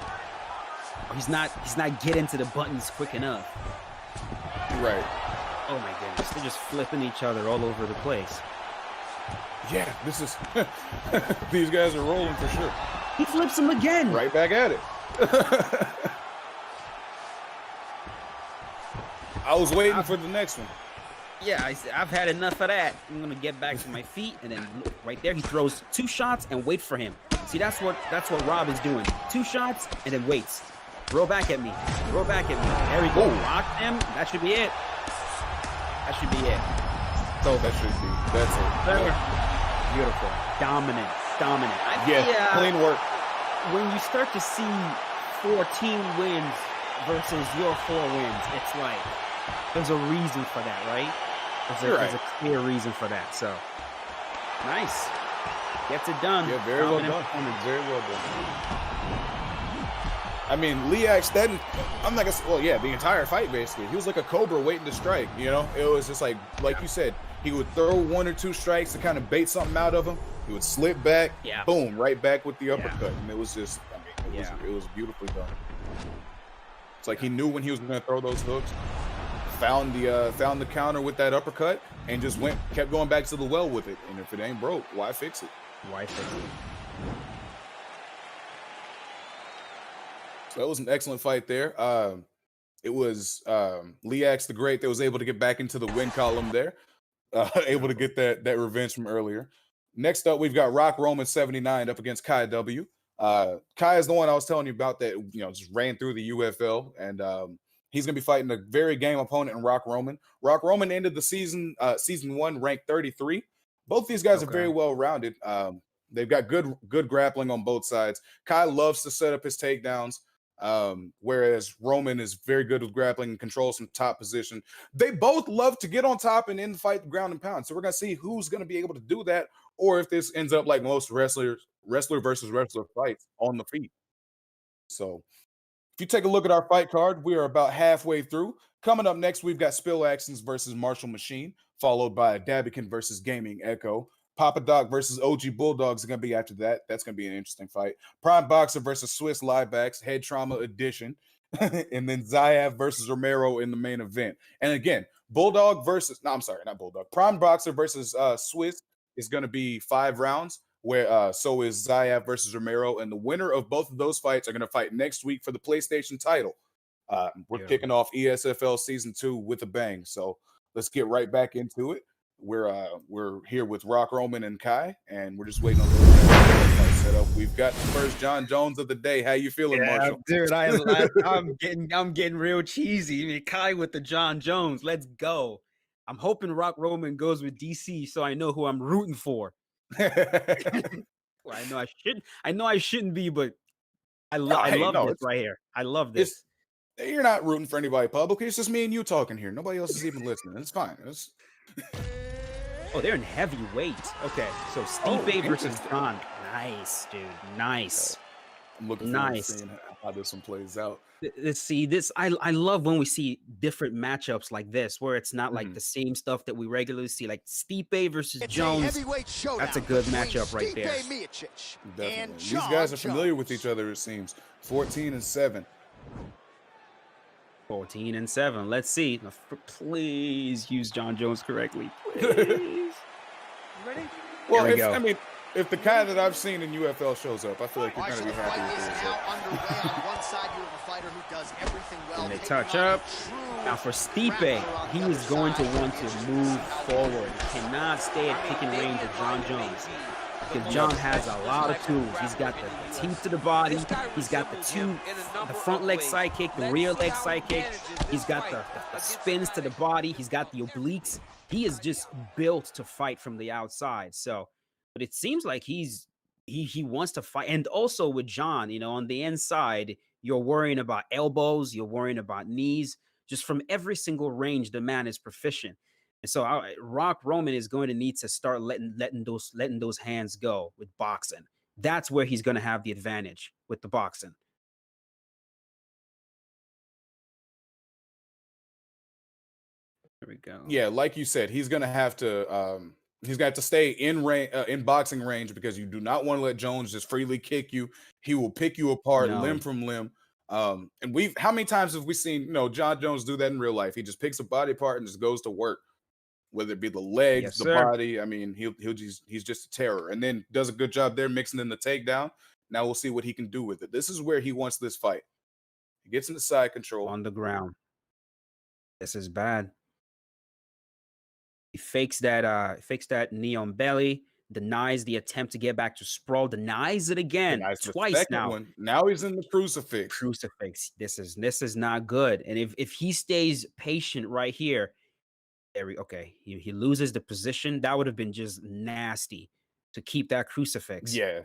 Speaker 2: He's not getting to the buttons quick enough.
Speaker 1: Right.
Speaker 2: Oh my goodness, they're just flipping each other all over the place.
Speaker 1: Yeah, this is these guys are rolling for sure.
Speaker 2: He flips him again.
Speaker 1: Right back at it. I was waiting for the next one.
Speaker 2: Yeah, I've had enough of that. I'm gonna get back to my feet, and then look, right there, he throws 2 shots and wait for him. See, that's what Rob is doing. 2 shots and then waits. Roll back at me. Roll back at me. There we go. Locked him. That should be it. That should be it. So
Speaker 1: That should be. That's it.
Speaker 2: yeah. Beautiful. Dominant.
Speaker 1: Yeah, clean work.
Speaker 2: When you start to see 14 wins versus your 4 wins, it's like there's a reason for that, right? There's a clear reason for that. So nice. Gets it done.
Speaker 1: Yeah, very well done. Very well done. I mean, Leax, I'm not gonna say, well, yeah, the entire fight basically. He was like a cobra waiting to strike, you know? It was just like you said, he would throw 1 or 2 strikes to kind of bait something out of him. He would slip back, boom, right back with the uppercut. And it was just, I mean, it was beautifully done. It's like he knew when he was gonna throw those hooks, found the counter with that uppercut, and just kept going back to the well with it. And if it ain't broke, why fix it?
Speaker 2: Why fix it?
Speaker 1: So that was an excellent fight there. It was Leax the Great that was able to get back into the win column there, able to get that revenge from earlier. Next up, we've got RomeroXVII up against Kai W. Kai is the one I was telling you about that, just ran through the UFL, and he's going to be fighting a very game opponent in Rock Roman. Rock Roman ended the season 1 ranked 33. Both these guys are very well rounded. They've got good grappling on both sides. Kai loves to set up his takedowns, whereas Roman is very good with grappling and controls from top position. They both love to get on top and end the fight ground and pound. So we're going to see who's going to be able to do that, or if this ends up like most wrestler versus wrestler fights on the feet. So if you take a look at our fight card, we are about halfway through. Coming up next, we've got Spill Actions versus Martial Machine, followed by Dabikin versus Gaming Echo. Papa Doc versus OG Bulldogs are going to be after that. That's going to be an interesting fight. Prime Boxer versus Swiss Liebacks, Head Trauma Edition. And then Zayaf versus Romero in the main event. And again, Bulldog versus, no, I'm sorry, not Bulldog. Prime Boxer versus Swiss is going to be 5 rounds, where so is Zayaf versus Romero. And the winner of both of those fights are going to fight next week for the PlayStation title. We're kicking off ESFL Season 2 with a bang. So let's get right back into it. We're here with Rock Roman and Kai, and we're just waiting on the fight set up. We've got the first John Jones of the day. How you feeling, Marshall?
Speaker 2: Dude, I'm getting real cheesy. I mean, Kai with the John Jones. Let's go. I'm hoping Rock Roman goes with DC, so I know who I'm rooting for. Well, I know I shouldn't be, but I love this right here. I love this.
Speaker 1: You're not rooting for anybody publicly. It's just me and you talking here. Nobody else is even listening. It's fine.
Speaker 2: Oh, they're in heavyweight. Okay, so Stipe versus John. Nice, dude. Nice.
Speaker 1: I'm looking forward to seeing how this one plays out.
Speaker 2: Let's see this. I love when we see different matchups like this, where it's not like the same stuff that we regularly see, like Stipe versus Jones. That's a good matchup right there.
Speaker 1: Definitely. These guys are familiar with each other, it seems. 14-7.
Speaker 2: 14-7. Let's see. Please use John Jones correctly. Please.
Speaker 3: Ready?
Speaker 1: Well, if the kind that I've seen in UFL shows up, I feel like you're going to be happy with this.
Speaker 2: And they touch up. Now for Stipe, he is going to want to move forward. He cannot stay at picking range of John Jones, because John has a lot of tools. He's got the teeth to the body. He's got the front leg side kick, the rear leg side kick. He's got the spins to the body. He's got the obliques. He is just built to fight from the outside. So, but it seems like he wants to fight. And also with John, on the inside, you're worrying about elbows. You're worrying about knees. Just from every single range, the man is proficient. And so Rock Roman is going to need to start letting those hands go with boxing. That's where he's going to have the advantage with the boxing. There we go.
Speaker 1: Yeah, like you said, he's going to have to stay in boxing range, because you do not want to let Jones just freely kick you. He will pick you apart limb from limb. And how many times have we seen John Jones do that in real life? He just picks a body part and just goes to work. Whether it be the legs, the body, I mean, he's just a terror, and then does a good job there mixing in the takedown. Now we'll see what he can do with it. This is where he wants this fight. He gets into side control
Speaker 2: on the ground. This is bad. He fakes that knee on belly, denies the attempt to get back to sprawl, denies it again
Speaker 1: Denies the
Speaker 2: twice
Speaker 1: second
Speaker 2: now.
Speaker 1: one. Now he's in the crucifix.
Speaker 2: Crucifix. This is not good. And if he stays patient right here, okay, he loses the position. That would have been just nasty to keep that crucifix.
Speaker 1: Yeah.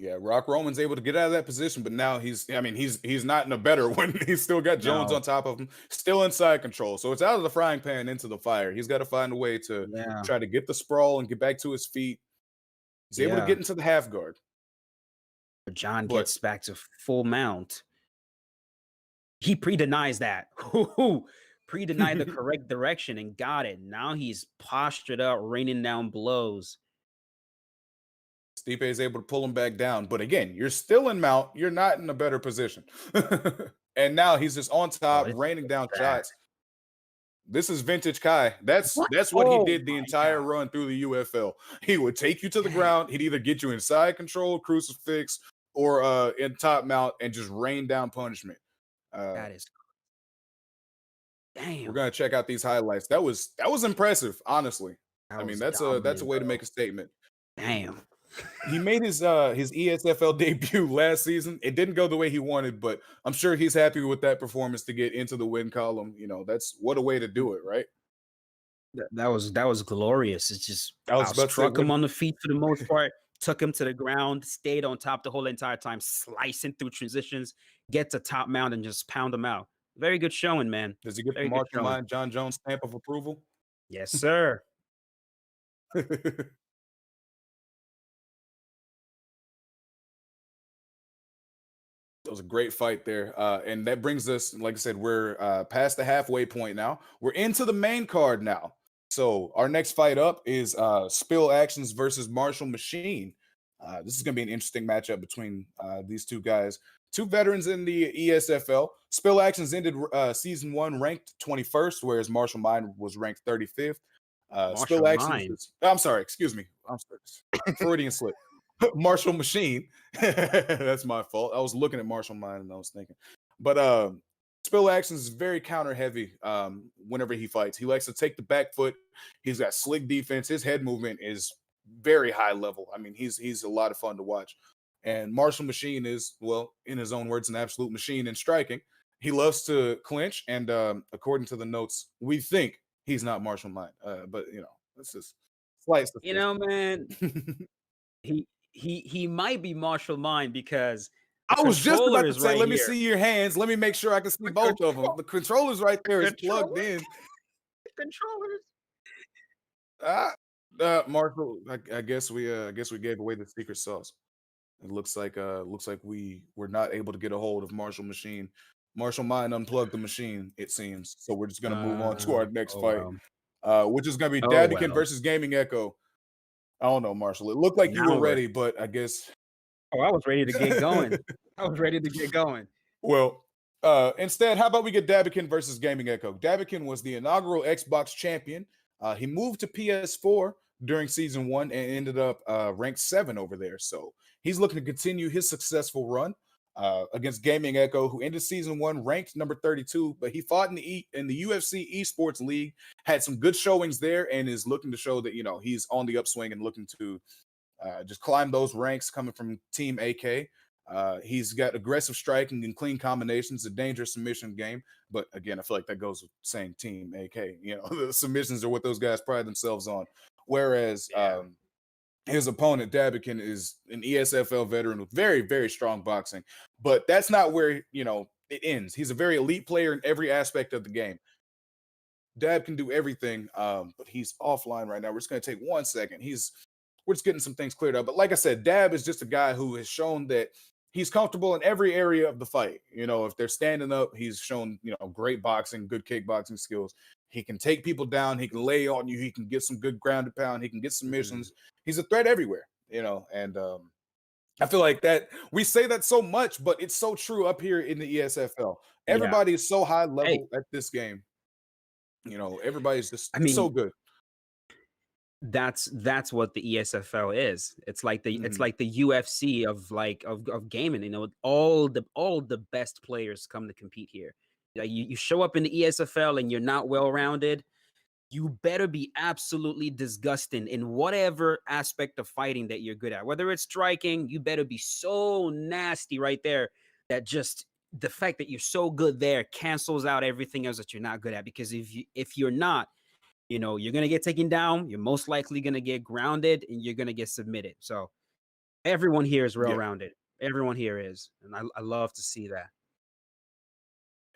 Speaker 1: Yeah, Rock Roman's able to get out of that position, but now he's not in a better one. He's still got Jones
Speaker 2: No.
Speaker 1: on top of him, still inside control. So it's out of the frying pan into the fire. He's got to find a way to
Speaker 2: Yeah.
Speaker 1: try to get the sprawl and get back to his feet. He's able to get into the half guard.
Speaker 2: John
Speaker 1: But-
Speaker 2: gets back to full mount. He pre-denies that. Pre-denied the correct direction and got it. Now he's postured up, raining down blows.
Speaker 1: Stipe is able to pull him back down. But again, you're still in mount. You're not in a better position. And now he's just on top,
Speaker 2: it's
Speaker 1: raining down
Speaker 2: bad.
Speaker 1: shots. This is vintage Kai. That's what he did the entire run through the UFL. He would take you to the ground. He'd either get you inside control, crucifix, or in top mount and just rain down punishment.
Speaker 2: That is damn.
Speaker 1: We're gonna check out these highlights. That was impressive, honestly. That's a way to make a statement.
Speaker 2: Damn.
Speaker 1: He made his ESFL debut last season. It didn't go the way he wanted, but I'm sure he's happy with that performance to get into the win column. That's what a way to do it, right?
Speaker 2: That was glorious. It's just
Speaker 1: I was about to say,
Speaker 2: struck him on the feet for the most part, took him to the ground, stayed on top the whole entire time, slicing through transitions, get to top mount and just pound him out. Very good showing, man.
Speaker 1: Does he get
Speaker 2: Very
Speaker 1: the
Speaker 2: good
Speaker 1: Marshall
Speaker 2: showing.
Speaker 1: Mind John Jones stamp of approval?
Speaker 2: Yes, sir.
Speaker 1: That was a great fight there. And that brings us, like I said, we're past the halfway point now. We're into the main card now. So our next fight up is Spill Actions versus Marshall Machine. This is going to be an interesting matchup between these two guys. Two veterans in the ESFL. Spill Actions ended season 1 ranked 21st, whereas Marshall Mind was ranked 35th. Spill Actions. I'm sorry, excuse me. I'm sorry. Freudian slip. Marshall Machine. That's my fault. I was looking at Marshall Mind and I was thinking. But Spill Actions is very counter heavy whenever he fights. He likes to take the back foot. He's got slick defense. His head movement is very high level. He's a lot of fun to watch. And Marshall Machine is, well, in his own words, an absolute machine in striking. He loves to clinch, and according to the notes, we think he's not Marshall Mind. But that's just slice.
Speaker 2: Man, he might be Marshall Mind because
Speaker 1: I was just about to say,
Speaker 2: right
Speaker 1: let me
Speaker 2: here.
Speaker 1: see your hands. Let me make sure I can see both of them. The controller's right there. It's plugged in.
Speaker 2: Controllers.
Speaker 1: Marshall, I guess we gave away the secret sauce. It looks like we were not able to get a hold of Marshall Machine. Marshall Mind unplugged the machine, it seems. So we're just gonna move on to our next fight, which is gonna be Dabikin versus Gaming Echo. I don't know, Marshall. It looked like you were ready, but I guess.
Speaker 2: Oh, I was ready to get going.
Speaker 1: Well, instead, how about we get Dabikin versus Gaming Echo? Dabikin was the inaugural Xbox champion. He moved to PS4 during season 1 and ended up ranked 7 over there. So he's looking to continue his successful run against Gaming Echo, who ended season 1 ranked number 32, but he fought in the UFC Esports League, had some good showings there, and is looking to show that he's on the upswing and looking to just climb those ranks coming from Team AK. He's got aggressive striking and clean combinations, a dangerous submission game. But again, I feel like that goes with saying Team AK. The submissions are what those guys pride themselves on. Whereas his opponent, Dabikin, is an ESFL veteran with very, very strong boxing. But that's not where, it ends. He's a very elite player in every aspect of the game. Dab can do everything, but he's offline right now. We're just going to take 1 second. We're just getting some things cleared up. But like I said, Dab is just a guy who has shown that he's comfortable in every area of the fight. If they're standing up, he's shown, great boxing, good kickboxing skills. He can take people down. He can lay on you. He can get some good ground and pound. He can get submissions. He's a threat everywhere, and I feel like that we say that so much, but it's so true up here in the ESFL. Everybody is so high level at this game. Everybody's just so good.
Speaker 2: That's what the ESFL is. It's like the UFC of gaming. All the best players come to compete here. You show up in the ESFL and you're not well rounded. you better be absolutely disgusting in whatever aspect of fighting that you're good at. Whether it's striking, you better be so nasty right there that just the fact that you're so good there cancels out everything else that you're not good at. Because if you're not, you're gonna get taken down. You're most likely gonna get grounded, and you're gonna get submitted. So everyone here is
Speaker 1: Yeah.
Speaker 2: well-rounded. Everyone here is, and I love to see that.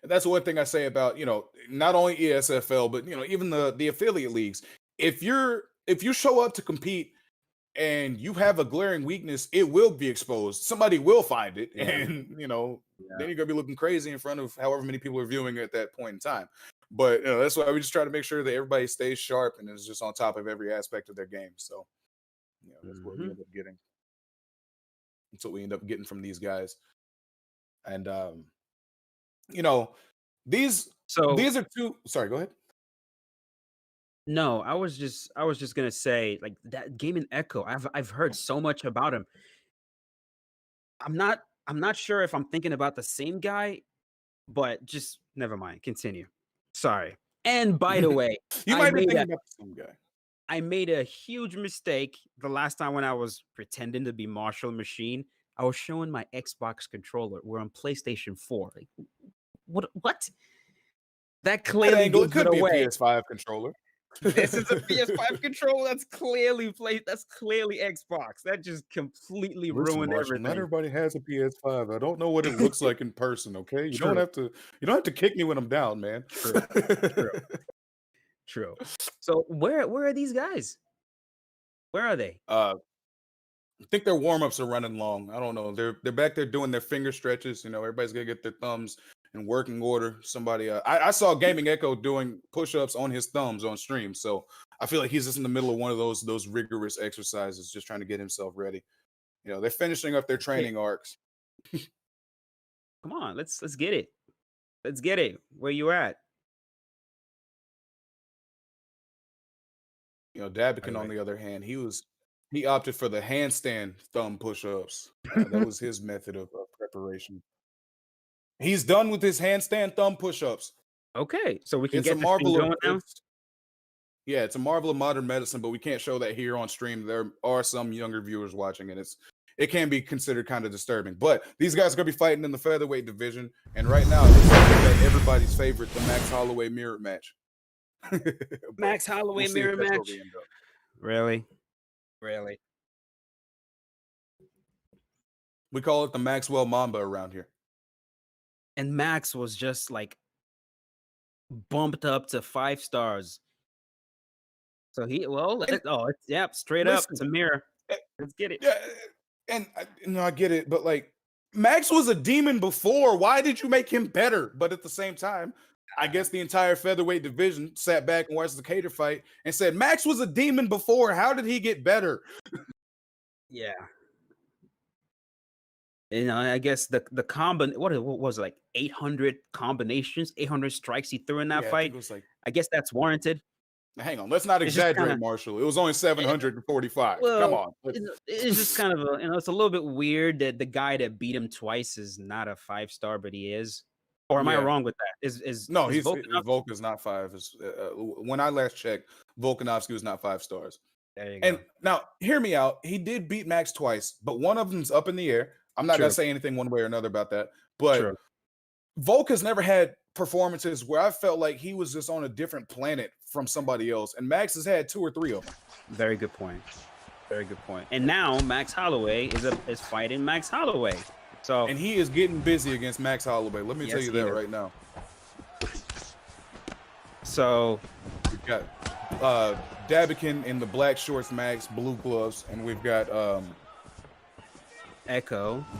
Speaker 1: And that's one thing I say about, not only ESFL, but even the affiliate leagues. If you show up to compete and you have a glaring weakness, it will be exposed. Somebody will find it,
Speaker 2: Yeah.
Speaker 1: and then you're gonna be looking crazy in front of however many people are viewing at that point in time. But that's why we just try to make sure that everybody stays sharp and is just on top of every aspect of their game. So that's what we end up getting. That's what we end up getting from these guys. And these are two. Sorry, go ahead.
Speaker 2: No, I was just gonna say, like, that Gaming Echo. I've heard so much about him. I'm not sure if I'm thinking about the same guy, but just never mind. Continue. Sorry. And by the way,
Speaker 1: You might be thinking about the same guy.
Speaker 2: I made a huge mistake the last time when I was pretending to be Marshall Machine. I was showing my Xbox controller. We're on PlayStation 4. Like, what? That clearly
Speaker 1: Angle, it
Speaker 2: gives it
Speaker 1: could be a
Speaker 2: away.
Speaker 1: PS5 controller.
Speaker 2: This is a PS5 controller. That's clearly Xbox. That just completely ruined everything.
Speaker 1: Not everybody has a PS5. I don't know what it looks like in person. Okay, you don't have to kick me when I'm down, man.
Speaker 2: True. So where are these guys? Where are they?
Speaker 1: I think their warm-ups are running long. I don't know. They're back there doing their finger stretches. Everybody's gonna get their thumbs in working order. Somebody, I saw Gaming Echo doing push-ups on his thumbs on stream. So I feel like he's just in the middle of one of those rigorous exercises, just trying to get himself ready. They're finishing up their training arcs.
Speaker 2: Come on, let's get it. Let's get it. Where you at?
Speaker 1: Dabikin, on the other hand, he opted for the handstand thumb push-ups. That was his method of preparation. He's done with his handstand thumb push-ups.
Speaker 2: Okay, so we can
Speaker 1: It's
Speaker 2: get
Speaker 1: a marvel
Speaker 2: going now.
Speaker 1: It's a marvel of modern medicine, but we can't show that here on stream. There are some younger viewers watching, and it can be considered kind of disturbing. But these guys are going to be fighting in the featherweight division, and right now it's everybody's favorite, the Max Holloway mirror match.
Speaker 2: Max Holloway mirror match. Really?
Speaker 1: We call it the Maxwell Mamba around here.
Speaker 2: And Max was just like bumped up to 5 stars. So straight up, it's a mirror. Let's get it.
Speaker 1: Yeah, and I get it, but like Max was a demon before. Why did you make him better? But at the same time, I guess the entire featherweight division sat back and watched the Cater fight and said, Max was a demon before. How did he get better?
Speaker 2: Yeah. I guess the what was it, like 800 combinations, 800 strikes he threw in that fight. I guess that's warranted.
Speaker 1: Hang on, let's not exaggerate, Marshall. It was only 745. Come on.
Speaker 2: It's just kind of it's a little bit weird that the guy that beat him twice is not a 5-star, but he is. Or am I wrong with that?
Speaker 1: No, Volk is not 5. When I last checked, Volkanovski was not 5 stars.
Speaker 2: There you go.
Speaker 1: And now, hear me out. He did beat Max twice, but one of them's up in the air. I'm not going to say anything one way or another about that. But Volk has never had performances where I felt like he was just on a different planet from somebody else. And Max has had 2 or 3 of them.
Speaker 2: Very good point. And now Max Holloway is fighting Max Holloway.
Speaker 1: And he is getting busy against Max Holloway. Let me tell you that right now.
Speaker 2: So
Speaker 1: we've got Dabikin in the black shorts, Max blue gloves, and we've got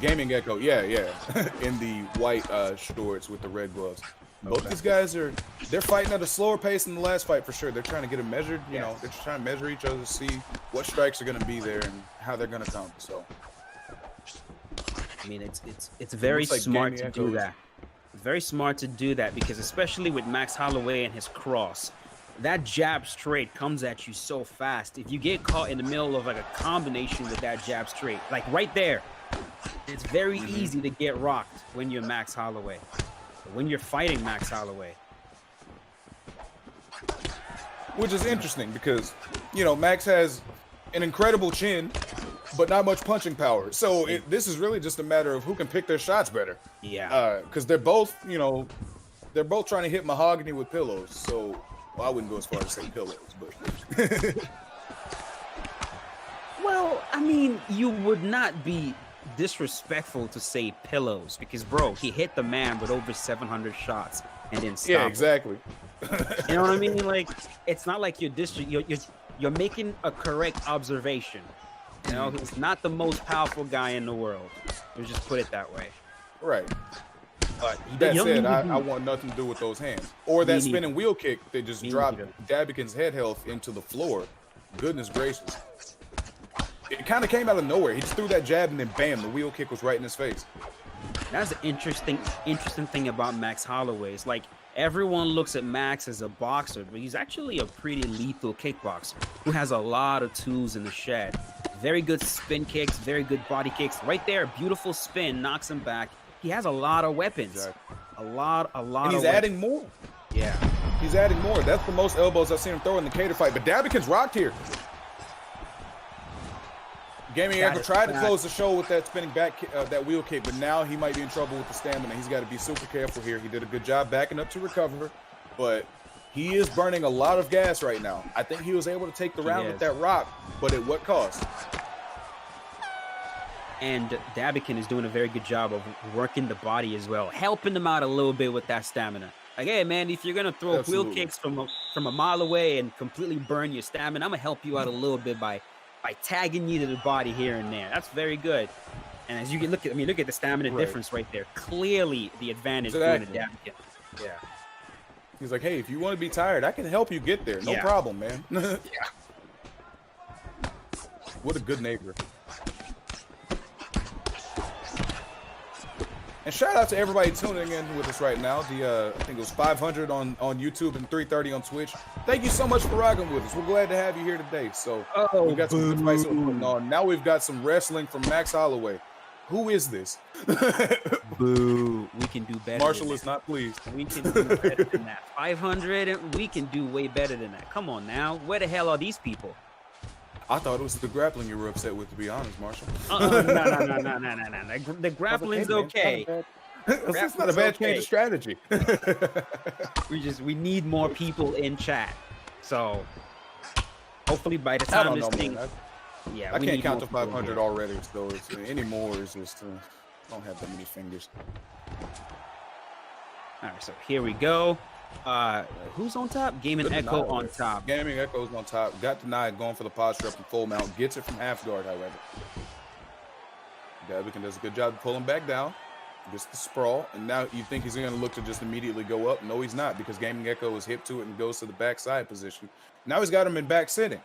Speaker 1: Gaming Echo, in the white shorts with the red gloves. Both these guys they're fighting at a slower pace than the last fight for sure. They're trying to get them measured. They're just trying to measure each other to see what strikes are going to be there and how they're going to come. So,
Speaker 2: I mean, it's very smart to do that. Very smart to do that because especially with Max Holloway and his cross, that jab straight comes at you so fast. If you get caught in the middle of like a combination with that jab straight, like right there, it's very easy to get rocked when you're Max Holloway. When you're fighting Max Holloway.
Speaker 1: which is interesting because, you know, Max has an incredible chin, but not much punching power. So this is really just a matter of who can pick their shots better.
Speaker 2: Yeah.
Speaker 1: Because they're both, you know, they're both trying to hit mahogany with pillows. So well, I wouldn't go as far as say pillows, but.
Speaker 2: Well, I mean, you would not be disrespectful to say pillows because, bro, he hit the man with over 700 shots and then stopped.
Speaker 1: Yeah, exactly.
Speaker 2: You know what I mean? Like, it's not like you're making a correct observation. You know, he's not the most powerful guy in the world. Let's just put it that way.
Speaker 1: Right.
Speaker 2: But
Speaker 1: that said, I want nothing to do with those hands or that spinning wheel kick that just dropped Dabikin's head health into the floor. Goodness gracious. It kind of came out of nowhere. He just threw that jab and then bam, the wheel kick was right in his face.
Speaker 2: That's the interesting thing about Max Holloway. It's like everyone looks at Max as a boxer, but he's actually a pretty lethal kickboxer who has a lot of tools in the shed. Very good spin kicks, very good body kicks. Right there, beautiful spin, knocks him back. He has a lot of weapons. Exactly. A lot
Speaker 1: and he's adding more.
Speaker 2: Yeah.
Speaker 1: He's adding more. That's the most elbows I've seen him throw in the Cater fight. But Dabikin's rocked here. Gaming Echo tried to close the show with that spinning back, that wheel kick, but now he might be in trouble with the stamina. He's got to be super careful here. He did a good job backing up to recover, but he is burning a lot of gas right now. I think he was able to take the round with that rock, but at what cost?
Speaker 2: And Dabikin is doing a very good job of working the body as well, helping them out a little bit with that stamina. Like, hey, man, if you're going to throw wheel kicks from a mile away and completely burn your stamina, I'm going to help you out a little bit by tagging you to the body here and there. That's very good. And as you can look at the stamina difference right there. Clearly the advantage going to Dabikin. Yeah.
Speaker 1: He's like, hey, if you want to be tired, I can help you get there. No problem, man.
Speaker 2: Yeah.
Speaker 1: What a good neighbor. And shout out to everybody tuning in with us right now. I think it was 500 on YouTube and 330 on Twitch. Thank you so much for rocking with us. We're glad to have you here today. So we got some good fights going on. Now we've got some wrestling from Max Holloway. Who is this?
Speaker 2: Boo. We can do better.
Speaker 1: Marshall is not pleased.
Speaker 2: We can do better than that. 500, and we can do way better than that. Come on now. Where the hell are these people?
Speaker 1: I thought it was the grappling you were upset with, to be honest, Marshall.
Speaker 2: No. The grappling's okay.
Speaker 1: That's not a bad change of strategy.
Speaker 2: we need more people in chat. So hopefully by the time this thing,
Speaker 1: I can't count to 500 already. So any more is just I don't have that many fingers.
Speaker 2: All right, so here we go. Who's on top? Gaming Echo on top.
Speaker 1: Gaming Echo's on top. Got denied going for the posture up and full mount. Gets it from half guard, however. Dabikin does a good job of pulling back down. Gets the sprawl. And now you think he's going to look to just immediately go up. No, he's not, because Gaming Echo is hip to it and goes to the backside position. Now he's got him in back sitting.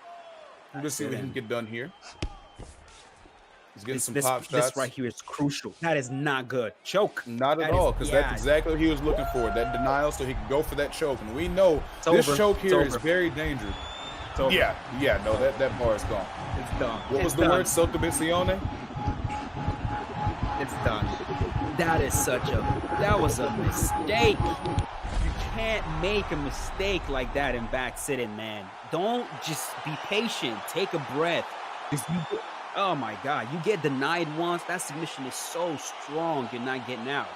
Speaker 1: Let's see what he can get done here. He's getting some pop shots.
Speaker 2: This right here is crucial. That is not good. Choke.
Speaker 1: Not at all, because that's exactly what he was looking for. That denial so he could go for that choke. And we know this choke here is very dangerous. Yeah, no, that bar is gone.
Speaker 2: It's done.
Speaker 1: What was the word? Soccabizione?
Speaker 2: It's done. That was a mistake. You can't make a mistake like that in back sitting, man. Don't just be patient. Take a breath. Oh my God, you get denied once. That submission is so strong, you're not getting out.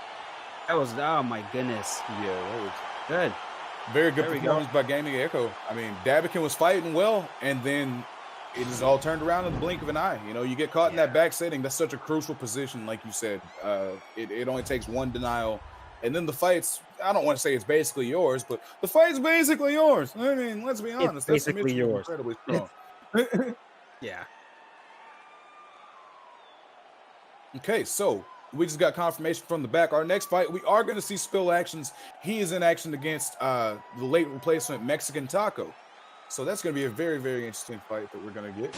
Speaker 2: That was, oh my goodness.
Speaker 1: Yeah, that was
Speaker 2: good.
Speaker 1: Very good performance by Gaming Echo. I mean, Dabikin was fighting well, and then it is all turned around in the blink of an eye. You know, you get caught in that back setting. That's such a crucial position, like you said. It only takes one denial. And then the fight's, I don't want to say it's basically yours, but the fight's basically yours. I mean, let's be honest.
Speaker 2: It's basically yours.
Speaker 1: Incredibly strong.
Speaker 2: Yeah.
Speaker 1: Okay, so we just got confirmation from the back. Our next fight, we are going to see Spill Actions. He is in action against the late replacement Mexican Taco. So that's going to be a very, very interesting fight that we're going to get.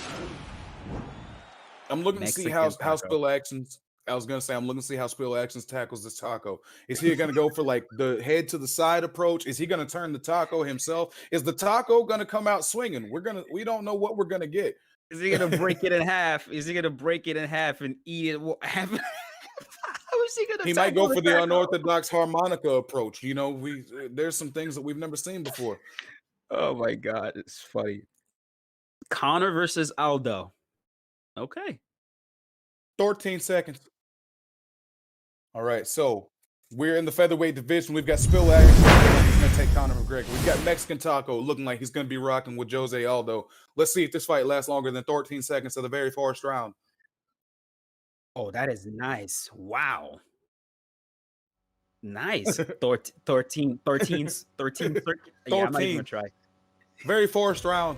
Speaker 1: I'm looking to see how Spill Actions. I was going to say, I'm looking to see how Spill Actions tackles this Taco. Is he going to go for like the head to the side approach? Is he going to turn the Taco himself? Is the Taco going to come out swinging? We don't know what we're going to get.
Speaker 2: Is he gonna break it in half? Is he gonna break it in half and eat it? How is he gonna?
Speaker 1: He might go for the unorthodox harmonica approach. You know, there's some things that we've never seen before.
Speaker 2: Oh my God, it's funny. Connor versus Aldo. Okay.
Speaker 1: 14 seconds. All right, so we're in the featherweight division. We've got Spill Action looking like he's going to take Conor McGregor. We've got Mexican Taco looking like he's going to be rocking with Jose Aldo. Let's see if this fight lasts longer than 13 seconds of the very first round.
Speaker 2: Oh, that is nice. Wow. Nice. 13. Yeah, I'm not even
Speaker 1: 13.
Speaker 2: gonna try.
Speaker 1: Very forced round.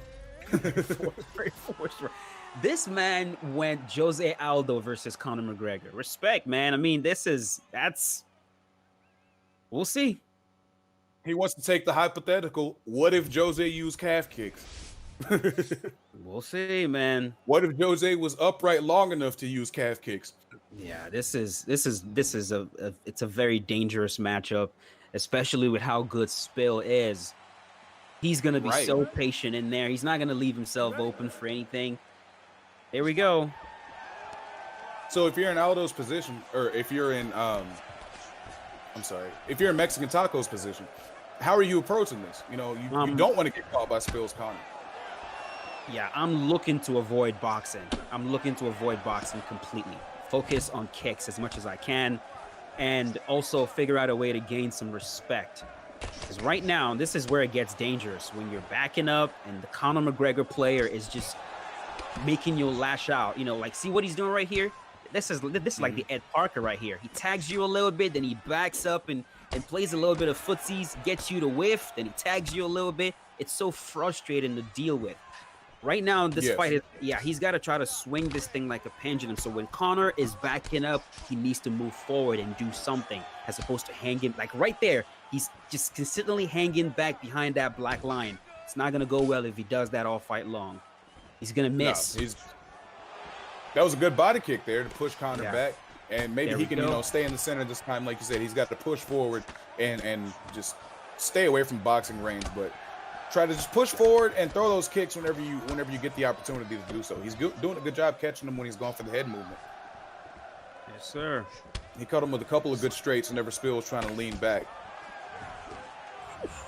Speaker 2: Very forced round. This man went Jose Aldo versus Conor McGregor. Respect, man. I mean, we'll see.
Speaker 1: He wants to take the hypothetical. What if Jose used calf kicks?
Speaker 2: We'll see, man.
Speaker 1: What if Jose was upright long enough to use calf kicks?
Speaker 2: Yeah, it's a very dangerous matchup, especially with how good Spill is. He's gonna be so patient in there. He's not gonna leave himself open for anything. There we go.
Speaker 1: So if you're in Aldo's position, or if you're in if you're in Mexican Taco's position, how are you approaching this? You know, you don't want to get caught by Spill's Conor.
Speaker 2: Yeah, I'm looking to avoid boxing. I'm looking to avoid boxing completely. Focus on kicks as much as I can, and also figure out a way to gain some respect. Because right now, this is where it gets dangerous. When you're backing up and the Conor McGregor player is just making you lash out. You know, like, see what he's doing right here? This is like the Ed Parker right here. He tags you a little bit, then he backs up and plays a little bit of footsies, gets you to whiff, then he tags you a little bit. It's so frustrating to deal with. Right now, this fight is, he's got to try to swing this thing like a pendulum. So when Conor is backing up, he needs to move forward and do something as opposed to hanging. Like right there, he's just consistently hanging back behind that black line. It's not going to go well if he does that all fight long. He's going to miss.
Speaker 1: No, that was a good body kick there to push Conor back. And maybe he can, you know, stay in the center this time. Like you said, he's got to push forward and just stay away from boxing range. But try to just push forward and throw those kicks whenever you get the opportunity to do so. He's doing a good job catching them when he's going for the head movement.
Speaker 2: Yes, sir.
Speaker 1: He caught him with a couple of good straights whenever Spill was trying to lean back.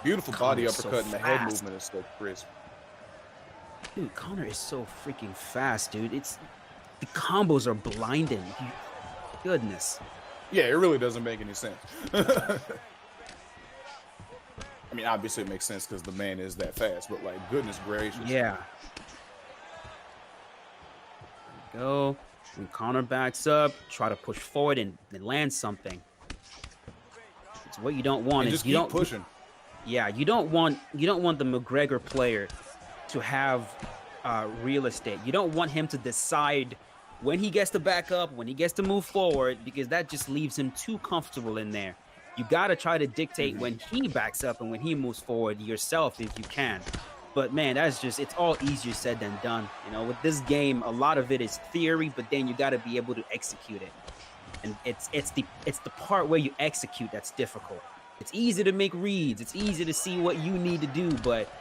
Speaker 1: Beautiful body uppercut, and the head movement is so crisp.
Speaker 2: Dude, Conor is so freaking fast, dude. The combos are blinding. Goodness.
Speaker 1: Yeah, it really doesn't make any sense. I mean, obviously it makes sense because the man is that fast, but like, goodness gracious.
Speaker 2: Yeah. There we go. When Conor backs up, try to push forward and land something. It's what you don't want.
Speaker 1: And just keep pushing.
Speaker 2: Yeah, you don't want the McGregor player to have real estate. You don't want him to decide when he gets to back up, when he gets to move forward, because that just leaves him too comfortable in there. You got to try to dictate when he backs up and when he moves forward yourself if you can. But man, it's all easier said than done. You know, with this game, a lot of it is theory, but then you got to be able to execute it. And it's the part where you execute that's difficult. It's easy to make reads. It's easy to see what you need to do, but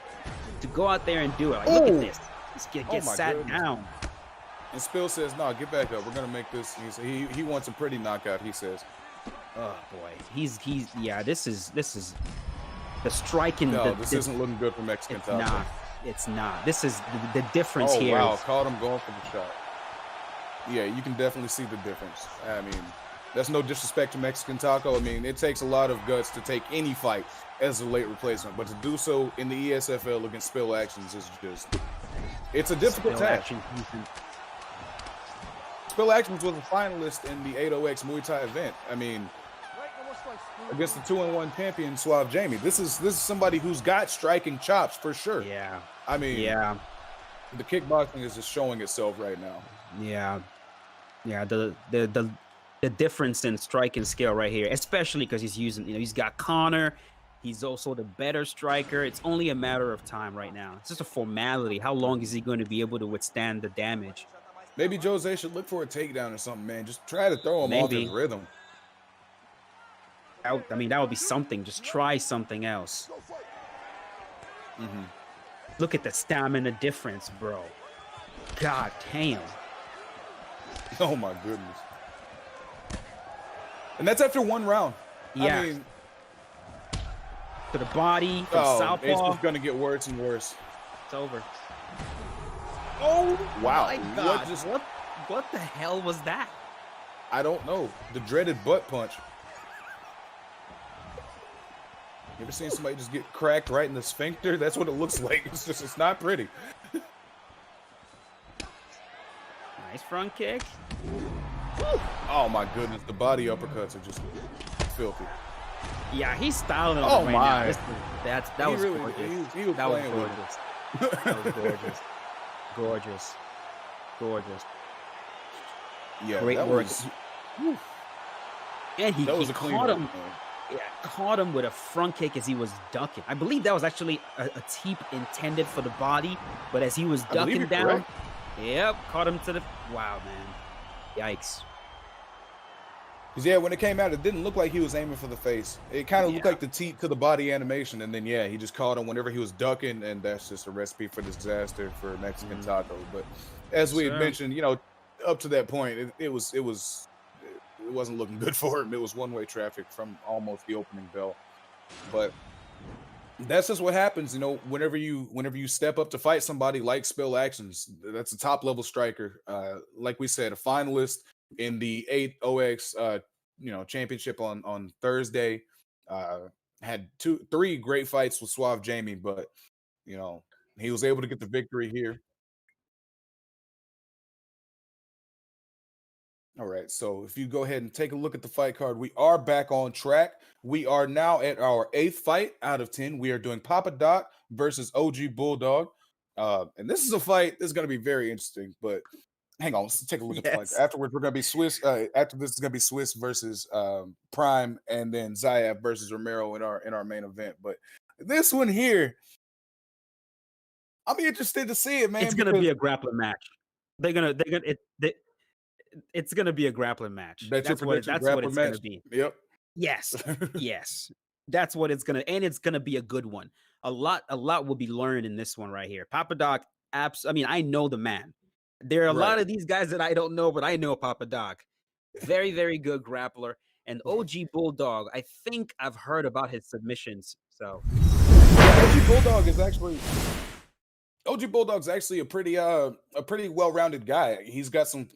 Speaker 2: to go out there and do it, like, look at this. Just get sat down.
Speaker 1: And Spill says, "No, get back up. We're gonna make this." He wants a pretty knockout. He says.
Speaker 2: Oh boy, he's This is the striking.
Speaker 1: No, this isn't looking good for Mexican Taco.
Speaker 2: It's not. This is the difference here.
Speaker 1: Oh wow, caught him going for the shot. Yeah, you can definitely see the difference. I mean, that's no disrespect to Mexican Taco. I mean, it takes a lot of guts to take any fight as a late replacement, but to do so in the ESFL against Spill Actions is it's a difficult task. Spill Actions was a finalist in the 8OX Muay Thai event. I mean, against the 2-1 champion Suave Jamie. This is somebody who's got striking chops for sure.
Speaker 2: Yeah.
Speaker 1: I mean, the kickboxing is just showing itself right now.
Speaker 2: Yeah. Yeah. The difference in striking skill right here, especially because he's using, he's got Conor. He's also the better striker. It's only a matter of time right now. It's just a formality. How long is he going to be able to withstand the damage?
Speaker 1: Maybe Jose should look for a takedown or something, man. Just try to throw him off his rhythm.
Speaker 2: I mean, that would be something. Just try something else. Look at the stamina difference, bro. God damn.
Speaker 1: Oh, my goodness. And that's after one round.
Speaker 2: Yeah.
Speaker 1: I mean,
Speaker 2: to the body from
Speaker 1: It's
Speaker 2: southpaw.
Speaker 1: just going to get worse and worse.
Speaker 2: It's over. Oh,
Speaker 1: Wow.
Speaker 2: my God. What the hell was that?
Speaker 1: I don't know. The dreaded butt punch. You ever seen somebody just get cracked right in the sphincter? That's what it looks like. It's not pretty.
Speaker 2: Nice front kick.
Speaker 1: Oh my goodness, the body uppercuts are just filthy.
Speaker 2: Yeah, he's styling it
Speaker 1: Oh
Speaker 2: right
Speaker 1: my.
Speaker 2: now. That was
Speaker 1: really,
Speaker 2: gorgeous.
Speaker 1: he was
Speaker 2: That was
Speaker 1: playing with
Speaker 2: gorgeous. That was gorgeous. Gorgeous. Gorgeous.
Speaker 1: Yeah,
Speaker 2: Great
Speaker 1: that
Speaker 2: work.
Speaker 1: was
Speaker 2: And he
Speaker 1: a clean
Speaker 2: caught
Speaker 1: one,
Speaker 2: him.
Speaker 1: man.
Speaker 2: Yeah, caught him with a front kick as he was ducking. I believe that was actually a teep intended for the body, but as he was
Speaker 1: I believe
Speaker 2: ducking
Speaker 1: you're
Speaker 2: down,
Speaker 1: correct.
Speaker 2: yep, caught him to the. Wow, man, yikes!
Speaker 1: 'Cause, yeah, when it came out, it didn't look like he was aiming for the face. It kind of looked like the teep to the body animation, and then he just caught him whenever he was ducking, and that's just a recipe for disaster for Mexican tacos. But as we had mentioned, up to that point, it wasn't looking good for him. It was one-way traffic from almost the opening bell. But that's just what happens, whenever you step up to fight somebody like Spill Actions. That's a top-level striker. Like we said, a finalist in the 8OX championship on Thursday. Had 3 great fights with Suave Jamie, but he was able to get the victory here. All right, so if you go ahead and take a look at the fight card, we are back on track. We are now at our 8th fight out of 10. We are doing Papa Doc versus OG Bulldog. And this is a fight that's going to be very interesting, but hang on, let's take a look at the fight. Afterwards, we're going to be Swiss. After this is going to be Swiss versus Prime, and then Zayaf versus Romero in our main event. But this one here, I'm interested to see it, man.
Speaker 2: It's going to be a grappling match. It's going to be a grappling match.
Speaker 1: That's what it's going to
Speaker 2: be.
Speaker 1: Yep.
Speaker 2: Yes. Yes. That's what it's going to, and it's going to be a good one. A lot will be learned in this one right here. Papa Doc, I know the man. There are a lot of these guys that I don't know, but I know Papa Doc. Very, very good grappler. And OG Bulldog, I think I've heard about his submissions. So
Speaker 1: OG Bulldog's actually a pretty well-rounded guy. He's got some,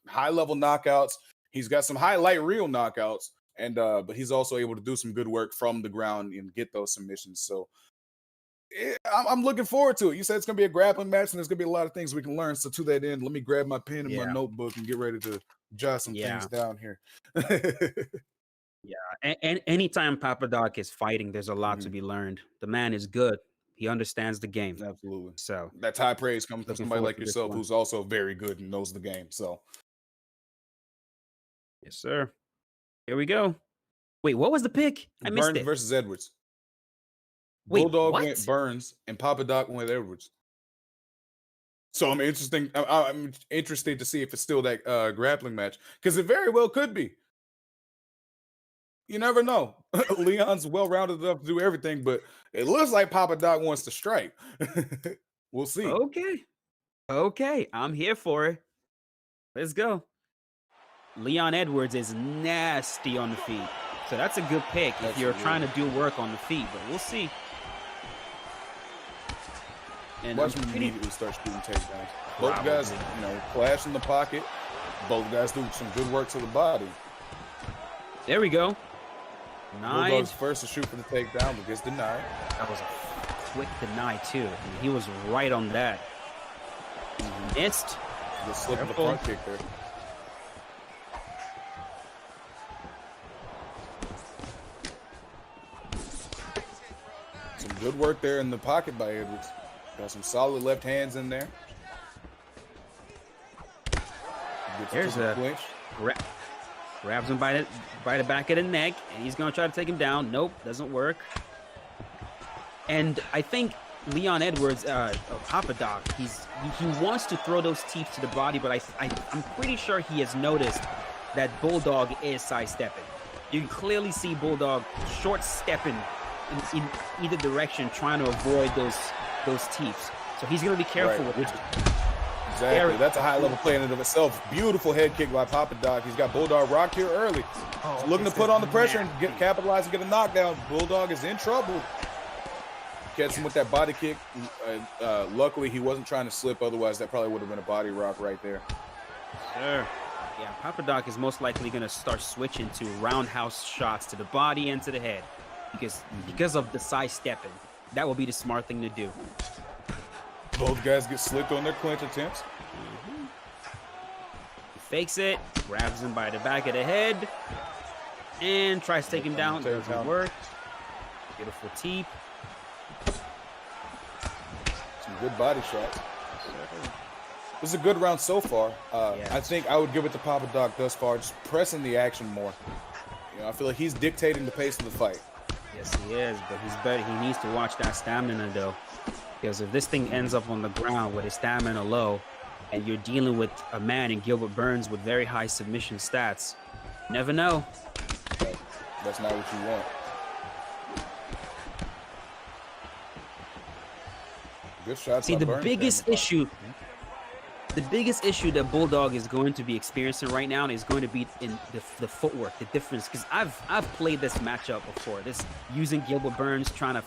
Speaker 1: high-level knockouts. He's got some highlight reel knockouts, and but he's also able to do some good work from the ground and get those submissions. So I'm looking forward to it. You said it's going to be a grappling match, and there's going to be a lot of things we can learn. So to that end, let me grab my pen and my notebook and get ready to jot some things down here.
Speaker 2: And anytime Papa Doc is fighting, there's a lot to be learned. The man is good. He understands the game.
Speaker 1: Absolutely.
Speaker 2: So
Speaker 1: that's high praise comes from somebody like yourself who's also very good and knows the game. So
Speaker 2: yes, sir. Here we go. Wait, what was the pick? I missed
Speaker 1: Burns
Speaker 2: it.
Speaker 1: versus Edwards.
Speaker 2: Wait,
Speaker 1: Bulldog
Speaker 2: what?
Speaker 1: went Burns and Papa Doc went Edwards. So I'm interested to see if it's still that grappling match, because it very well could be. You never know. Leon's well-rounded enough to do everything, but it looks like Papa Doc wants to strike. We'll see.
Speaker 2: Okay, I'm here for it. Let's go. Leon Edwards is nasty on the feet, so that's a good pick if you're trying to do work on the feet, but we'll see. And
Speaker 1: watch him immediately start shooting takedowns. Both guys, clash in the pocket. Both guys do some good work to the body.
Speaker 2: There we go. Nice.
Speaker 1: Bulldog's first to shoot for the takedown, but gets denied.
Speaker 2: That was a quick deny too. He was right on that. Missed.
Speaker 1: Just slip of the front kick there. Some good work there in the pocket by Edwards. Got some solid left hands in there.
Speaker 2: There's a clinch. Grabs him by the back of the neck, and he's going to try to take him down. Nope, doesn't work. And I think Leon Edwards, Papa Doc, he wants to throw those teeps to the body, but I'm pretty sure he has noticed that Bulldog is sidestepping. You can clearly see Bulldog short stepping in either direction, trying to avoid those teeps. So he's going to be careful with it.
Speaker 1: Exactly. That's a high-level play in and of itself. Beautiful head kick by Papa Doc. He's got Bulldog rocked here early. He's looking to put on the pressure and capitalize and get a knockdown. Bulldog is in trouble. catch him with that body kick. Luckily, he wasn't trying to slip. Otherwise, that probably would have been a body rock right there.
Speaker 2: Sure. Yeah, Papa Doc is most likely going to start switching to roundhouse shots to the body and to the head because of the side stepping. That will be the smart thing to do.
Speaker 1: Both guys get slipped on their clinch attempts.
Speaker 2: He fakes it, grabs him by the back of the head, and tries to take him down. Doesn't work. Beautiful teep.
Speaker 1: Some good body shots. This is a good round so far.
Speaker 2: Yes.
Speaker 1: I think I would give it to Papa Doc thus far, just pressing the action more. You know, I feel like he's dictating the pace of the fight.
Speaker 2: Yes, he is, but he's better. He needs to watch that stamina, though. Because if this thing ends up on the ground with his stamina low, and you're dealing with a man in Gilbert Burns with very high submission stats, never know.
Speaker 1: That's not what you want. Good shots.
Speaker 2: See, the biggest issue that Bulldog is going to be experiencing right now is going to be in the footwork, the difference. Because I've played this matchup before. This using Gilbert Burns trying to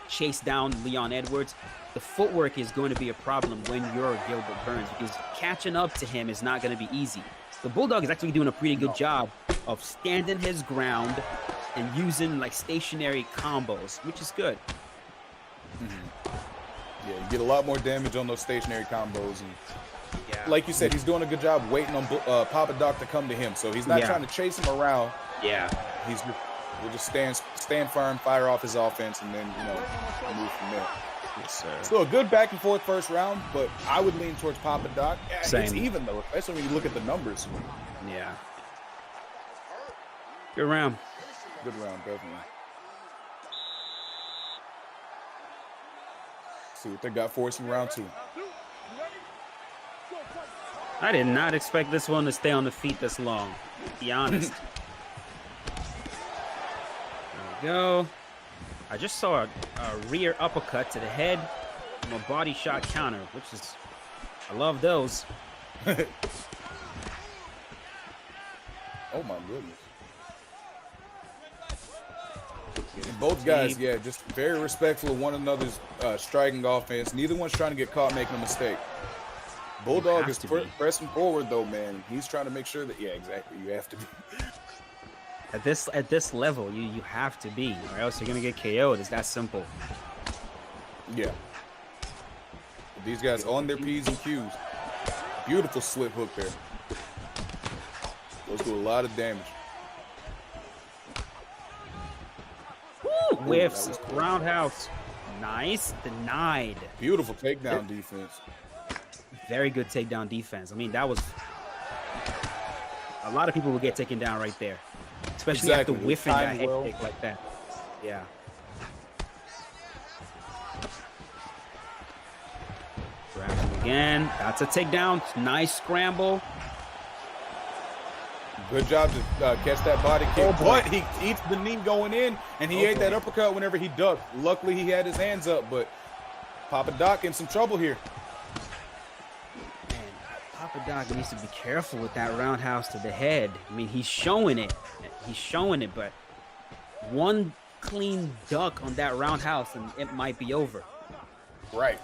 Speaker 2: chase down Leon Edwards. The footwork is going to be a problem when you're Gilbert Burns because catching up to him is not going to be easy. The Bulldog is actually doing a pretty good job of standing his ground and using like stationary combos, which is good.
Speaker 1: Yeah, you get a lot more damage on those stationary combos. And
Speaker 2: Yeah.
Speaker 1: like you said, he's doing a good job waiting on Papa Doc to come to him. So he's not trying to chase him around.
Speaker 2: Yeah.
Speaker 1: We'll just stand firm, fire off his offense, and then, move from there.
Speaker 2: Yes, sir.
Speaker 1: So a good back and forth first round, but I would lean towards Papa Doc. Yeah,
Speaker 2: Same.
Speaker 1: It's even, though, especially when you look at the numbers.
Speaker 2: Yeah. Good round.
Speaker 1: Good round, definitely. See what they got for us in round two.
Speaker 2: I did not expect this one to stay on the feet this long, to be honest. There we go. I just saw a rear uppercut to the head from a body shot counter, which is, I love those.
Speaker 1: Oh my goodness. And both guys, just very respectful of one another's striking offense. Neither one's trying to get caught making a mistake. Bulldog is pressing forward, though, man. He's trying to make sure that, exactly. You have to be.
Speaker 2: At this level, you have to be, or else you're gonna get KO'd. It's that simple.
Speaker 1: Yeah. These guys on their P's and Q's. Beautiful slip hook there. Those do a lot of damage.
Speaker 2: Woo! Whiffs, roundhouse. Nice, denied.
Speaker 1: Beautiful takedown defense.
Speaker 2: Very good takedown defense. I mean, that was a lot of people will get taken down right there, especially after whiffing that head kick like that. Yeah. Grabs him again. That's a takedown. Nice scramble.
Speaker 1: Good job to catch that body kick, but he eats the knee going in, and he ate that uppercut whenever he ducked. Luckily, he had his hands up, but Papa Doc in some trouble here.
Speaker 2: Man, Papa Doc needs to be careful with that roundhouse to the head. I mean, he's showing it. He's showing it, but one clean duck on that roundhouse, and it might be over.
Speaker 1: Right.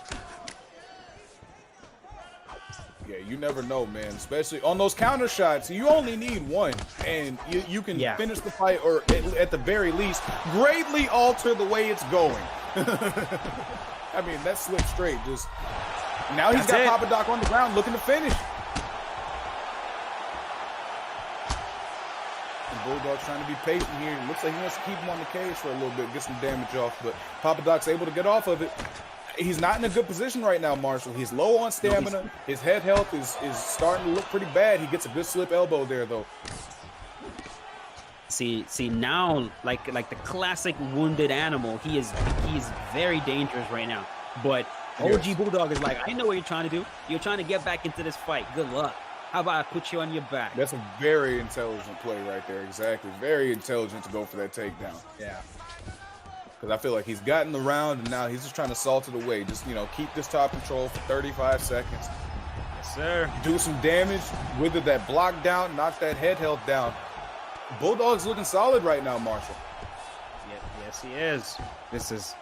Speaker 1: Yeah, you never know, man. Especially on those counter shots, you only need one, and you can finish the fight, or at the very least, greatly alter the way it's going. I mean, that slip straight. Just now he's got Papa Doc on the ground looking to finish. And Bulldog's trying to be patient here. It looks like he wants to keep him on the cage for a little bit, get some damage off, but Papa Doc's able to get off of it. He's not in a good position right now, Marshall. He's low on stamina. His head health is starting to look pretty bad. He gets a good slip elbow there, though.
Speaker 2: See now, like the classic wounded animal, he is very dangerous right now. But OG Bulldog is like, I know what you're trying to do. You're trying to get back into this fight. Good luck. How about I put you on your back?
Speaker 1: That's a very intelligent play right there. Exactly. Very intelligent to go for that takedown.
Speaker 2: Yeah.
Speaker 1: Because I feel like he's gotten the round, and now he's just trying to salt it away. Just, keep this top control for 35 seconds.
Speaker 2: Yes, sir.
Speaker 1: Do some damage, whether that block down, knock that head health down. Bulldog's looking solid right now, Marshall.
Speaker 2: Yes, he is. This is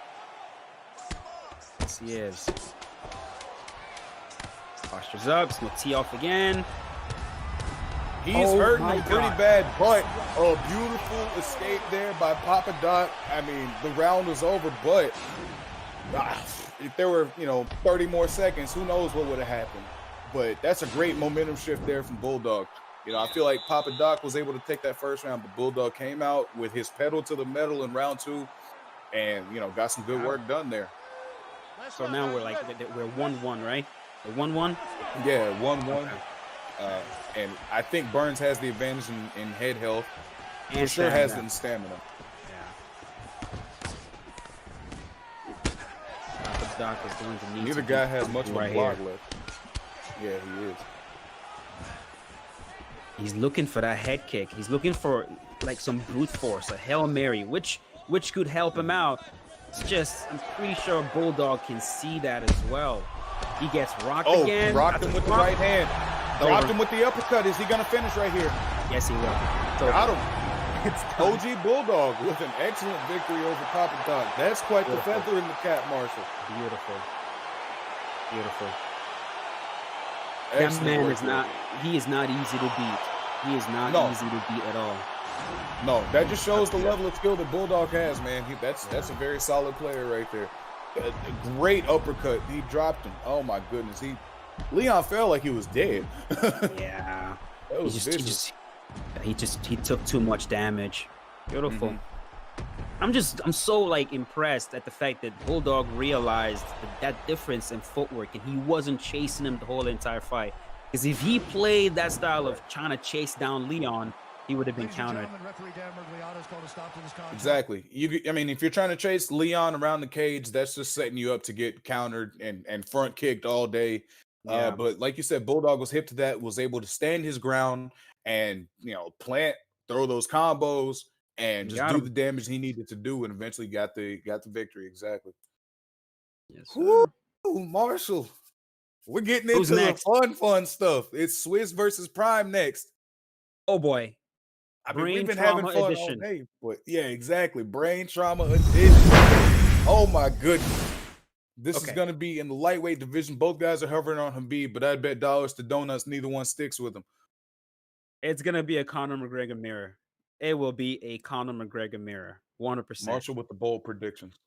Speaker 2: Yes, he is. Postures up. It's no tee off again.
Speaker 1: He's
Speaker 2: Oh
Speaker 1: hurting
Speaker 2: my
Speaker 1: him pretty
Speaker 2: God.
Speaker 1: bad, but a beautiful escape there by Papa Doc. I mean, the round was over, but if there were, 30 more seconds, who knows what would have happened. But that's a great momentum shift there from Bulldog. I feel like Papa Doc was able to take that first round, but Bulldog came out with his pedal to the metal in round 2 and, got some good work done there.
Speaker 2: So now we're 1-1, right? We're 1-1?
Speaker 1: Yeah, 1-1.
Speaker 2: Okay.
Speaker 1: And I think Burns has the advantage in head health.
Speaker 2: And
Speaker 1: For sure has
Speaker 2: stamina.
Speaker 1: the stamina.
Speaker 2: Yeah. Papa Doc is going to need
Speaker 1: Neither
Speaker 2: to
Speaker 1: guy
Speaker 2: be
Speaker 1: has much of a
Speaker 2: right
Speaker 1: block
Speaker 2: here.
Speaker 1: left. Yeah, he is.
Speaker 2: He's looking for that head kick. He's looking for like some brute force, a Hail Mary, which could help him out. It's just, I'm pretty sure Bulldog can see that as well. He gets rocked again.
Speaker 1: Rocked him with the right hand. Dropped
Speaker 2: Over.
Speaker 1: him with the uppercut. Is he going to finish right here?
Speaker 2: Yes, he will. So
Speaker 1: Got him. OG Bulldog with an excellent victory over Papa Doc. That's quite the feather in the cap, Marshall.
Speaker 2: beautiful. Beautiful.
Speaker 1: Excellent
Speaker 2: That man
Speaker 1: work
Speaker 2: is
Speaker 1: there.
Speaker 2: not, he is not easy to beat. He is not
Speaker 1: No.
Speaker 2: easy to beat at all.
Speaker 1: No, that just shows the level of skill that Bulldog has, man. That's a very solid player right there. A great uppercut. He dropped him. Oh my goodness. Leon felt like he was dead.
Speaker 2: Yeah.
Speaker 1: That was vicious.
Speaker 2: He took too much damage. Beautiful.
Speaker 1: Mhm.
Speaker 2: I'm so like impressed at the fact that Bulldog realized that difference in footwork and he wasn't chasing him the whole entire fight. Because if he played that style of trying to chase down Leon, he would have been countered.
Speaker 1: Exactly. If you're trying to chase Leon around the cage, that's just setting you up to get countered and front kicked all day.
Speaker 2: Yeah.
Speaker 1: But like you said, Bulldog was hip to that, was able to stand his ground and plant, throw those combos, and just
Speaker 2: Got
Speaker 1: do
Speaker 2: him.
Speaker 1: the damage he needed to do, and eventually got the victory. Exactly.
Speaker 2: Yes,
Speaker 1: Woo,
Speaker 2: sir.
Speaker 1: Marshall. We're getting
Speaker 2: Who's
Speaker 1: into
Speaker 2: next?
Speaker 1: the fun stuff. It's Swiss versus Prime next.
Speaker 2: Oh boy.
Speaker 1: I mean,
Speaker 2: Brain
Speaker 1: we've been having
Speaker 2: trauma
Speaker 1: fun
Speaker 2: edition.
Speaker 1: all day, but yeah, exactly. Brain trauma edition. Oh my goodness. This is
Speaker 2: Okay.
Speaker 1: going to be in the lightweight division. Both guys are hovering on Habib, but I'd bet dollars to donuts neither one sticks with him.
Speaker 2: It's gonna be a Conor McGregor mirror. It will be a Conor McGregor mirror. 100%.
Speaker 1: Marshall with the bold predictions.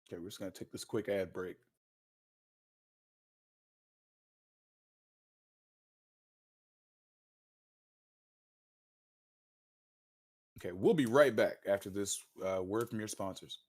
Speaker 1: Okay, we're just going to take this quick ad break. Okay, we'll be right back after this word from your sponsors.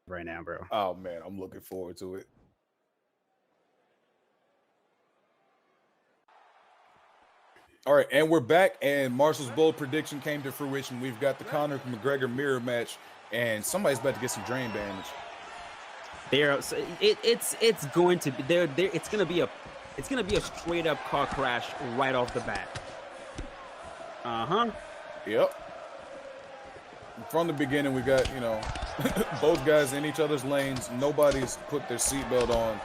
Speaker 2: Right now, bro.
Speaker 1: Oh man, I'm looking forward to it. All right, and we're back, and Marshall's bold prediction came to fruition. We've got the Conor McGregor mirror match, and somebody's about to get some drain damage.
Speaker 2: It's going to be there. It's gonna be a straight up car crash right off the bat.
Speaker 1: Yep. From the beginning, we got, both guys in each other's lanes. Nobody's put their seatbelt on.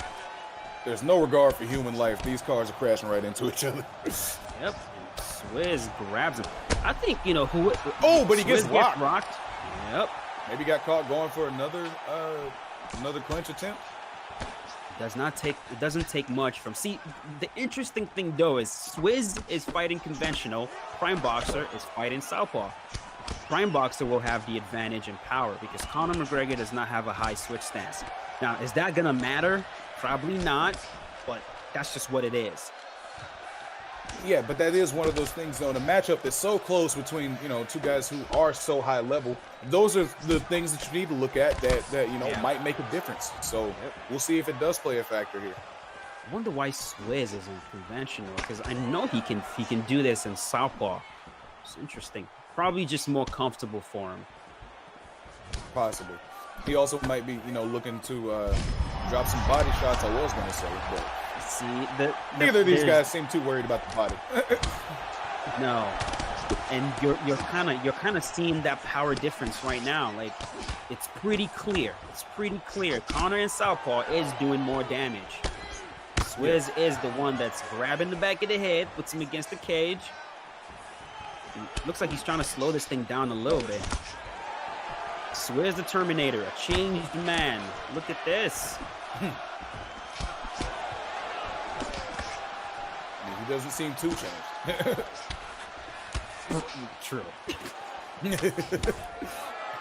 Speaker 1: There's no regard for human life. These cars are crashing right into each other.
Speaker 2: Yep. Swizz grabs him. I think who.
Speaker 1: Oh, but he
Speaker 2: Swizz
Speaker 1: gets rocked.
Speaker 2: Yep.
Speaker 1: Maybe got caught going for another clinch attempt.
Speaker 2: It doesn't take much from. See, the interesting thing though is Swizz is fighting conventional. Prime Boxer is fighting southpaw. Prime Boxer will have the advantage in power because Conor McGregor does not have a high switch stance. Now, is that gonna matter? Probably not, but that's just what it is.
Speaker 1: Yeah, but that is one of those things, though. The matchup is so close between, you know, two guys who are so high level. Those are the things that you need to look at that you know, might make a difference. So we'll see if it does play a factor here.
Speaker 2: I wonder why Swizz isn't conventional, because I know he can do this in southpaw. It's interesting. Probably just more comfortable for him.
Speaker 1: Possibly. He also might be, you know, looking to drop some body shots, I was going to say, but
Speaker 2: see,
Speaker 1: neither of these guys seem too worried about the body.
Speaker 2: No, and you're kind of seeing that power difference right now. Like, it's pretty clear. It's pretty clear. Conor in southpaw is doing more damage. Swizz is the one that's grabbing the back of the head, puts him against the cage. Looks like he's trying to slow this thing down a little bit. Swizz the Terminator, a changed man. Look at this.
Speaker 1: He doesn't seem too changed.
Speaker 2: True.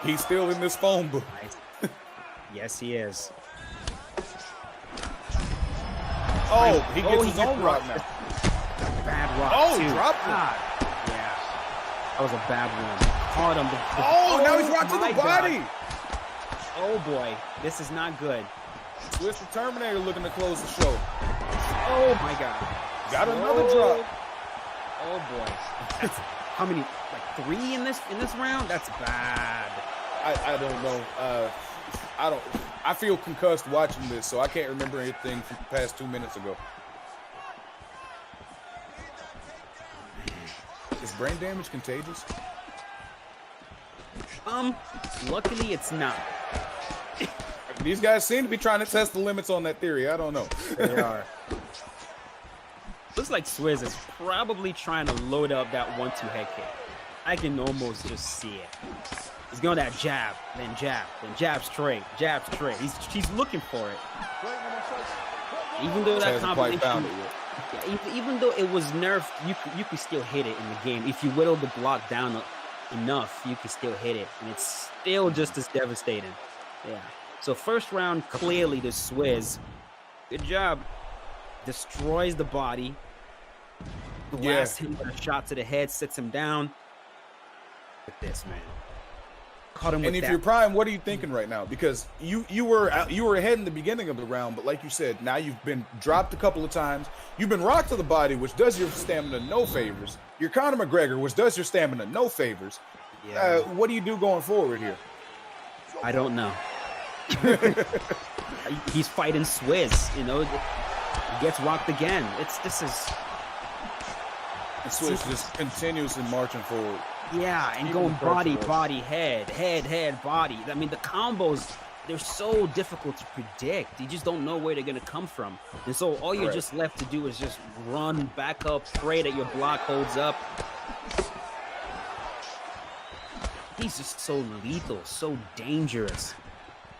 Speaker 1: He's still in this phone book.
Speaker 2: Yes, he is.
Speaker 1: Oh, he gets his own rock now.
Speaker 2: Bad rock.
Speaker 1: Oh,
Speaker 2: too.
Speaker 1: dropped him.
Speaker 2: Yeah, that was a bad one. Caught him.
Speaker 1: Now he's rocked to the body.
Speaker 2: Oh boy, this is not good.
Speaker 1: Swiss the Terminator looking to close the show.
Speaker 2: Oh my God.
Speaker 1: Got another drop.
Speaker 2: Oh boy. That's how many? Like 3 in this round? That's bad.
Speaker 1: I don't know. I feel concussed watching this, so I can't remember anything from the past 2 minutes ago. Is brain damage contagious?
Speaker 2: Luckily it's not.
Speaker 1: These guys seem to be trying to test the limits on that theory. I don't know.
Speaker 2: They are. Looks like Swizz is probably trying to load up that 1-2 head kick. I can almost just see it. He's going that jab, then jab straight, jab straight. He's looking for it. Even though that combination, even though it was nerfed, you could still hit it in the game. If you whittle the block down enough, you can still hit it, and it's still just as devastating. Yeah. So first round, clearly the Swizz. Good job. Destroys the body. Blasts him with a shot to the head, sits him down. Look at this, man. Caught him with
Speaker 1: and if
Speaker 2: that.
Speaker 1: you're Prime, what are you thinking right now? Because you were ahead in the beginning of the round, but like you said, now you've been dropped a couple of times. You've been rocked to the body, which does your stamina no favors. You're Conor McGregor, which does your stamina no favors.
Speaker 2: Yeah.
Speaker 1: What do you do going forward here?
Speaker 2: I don't know. He's fighting Swizz, you know. He gets rocked again.
Speaker 1: Swizz just continuously marching forward.
Speaker 2: Yeah, and going body, head, body. I mean, the combos, they're so difficult to predict. You just don't know where they're going to come from. And so all you're just left to do is just run back up, pray that your block holds up. He's just so lethal, so dangerous.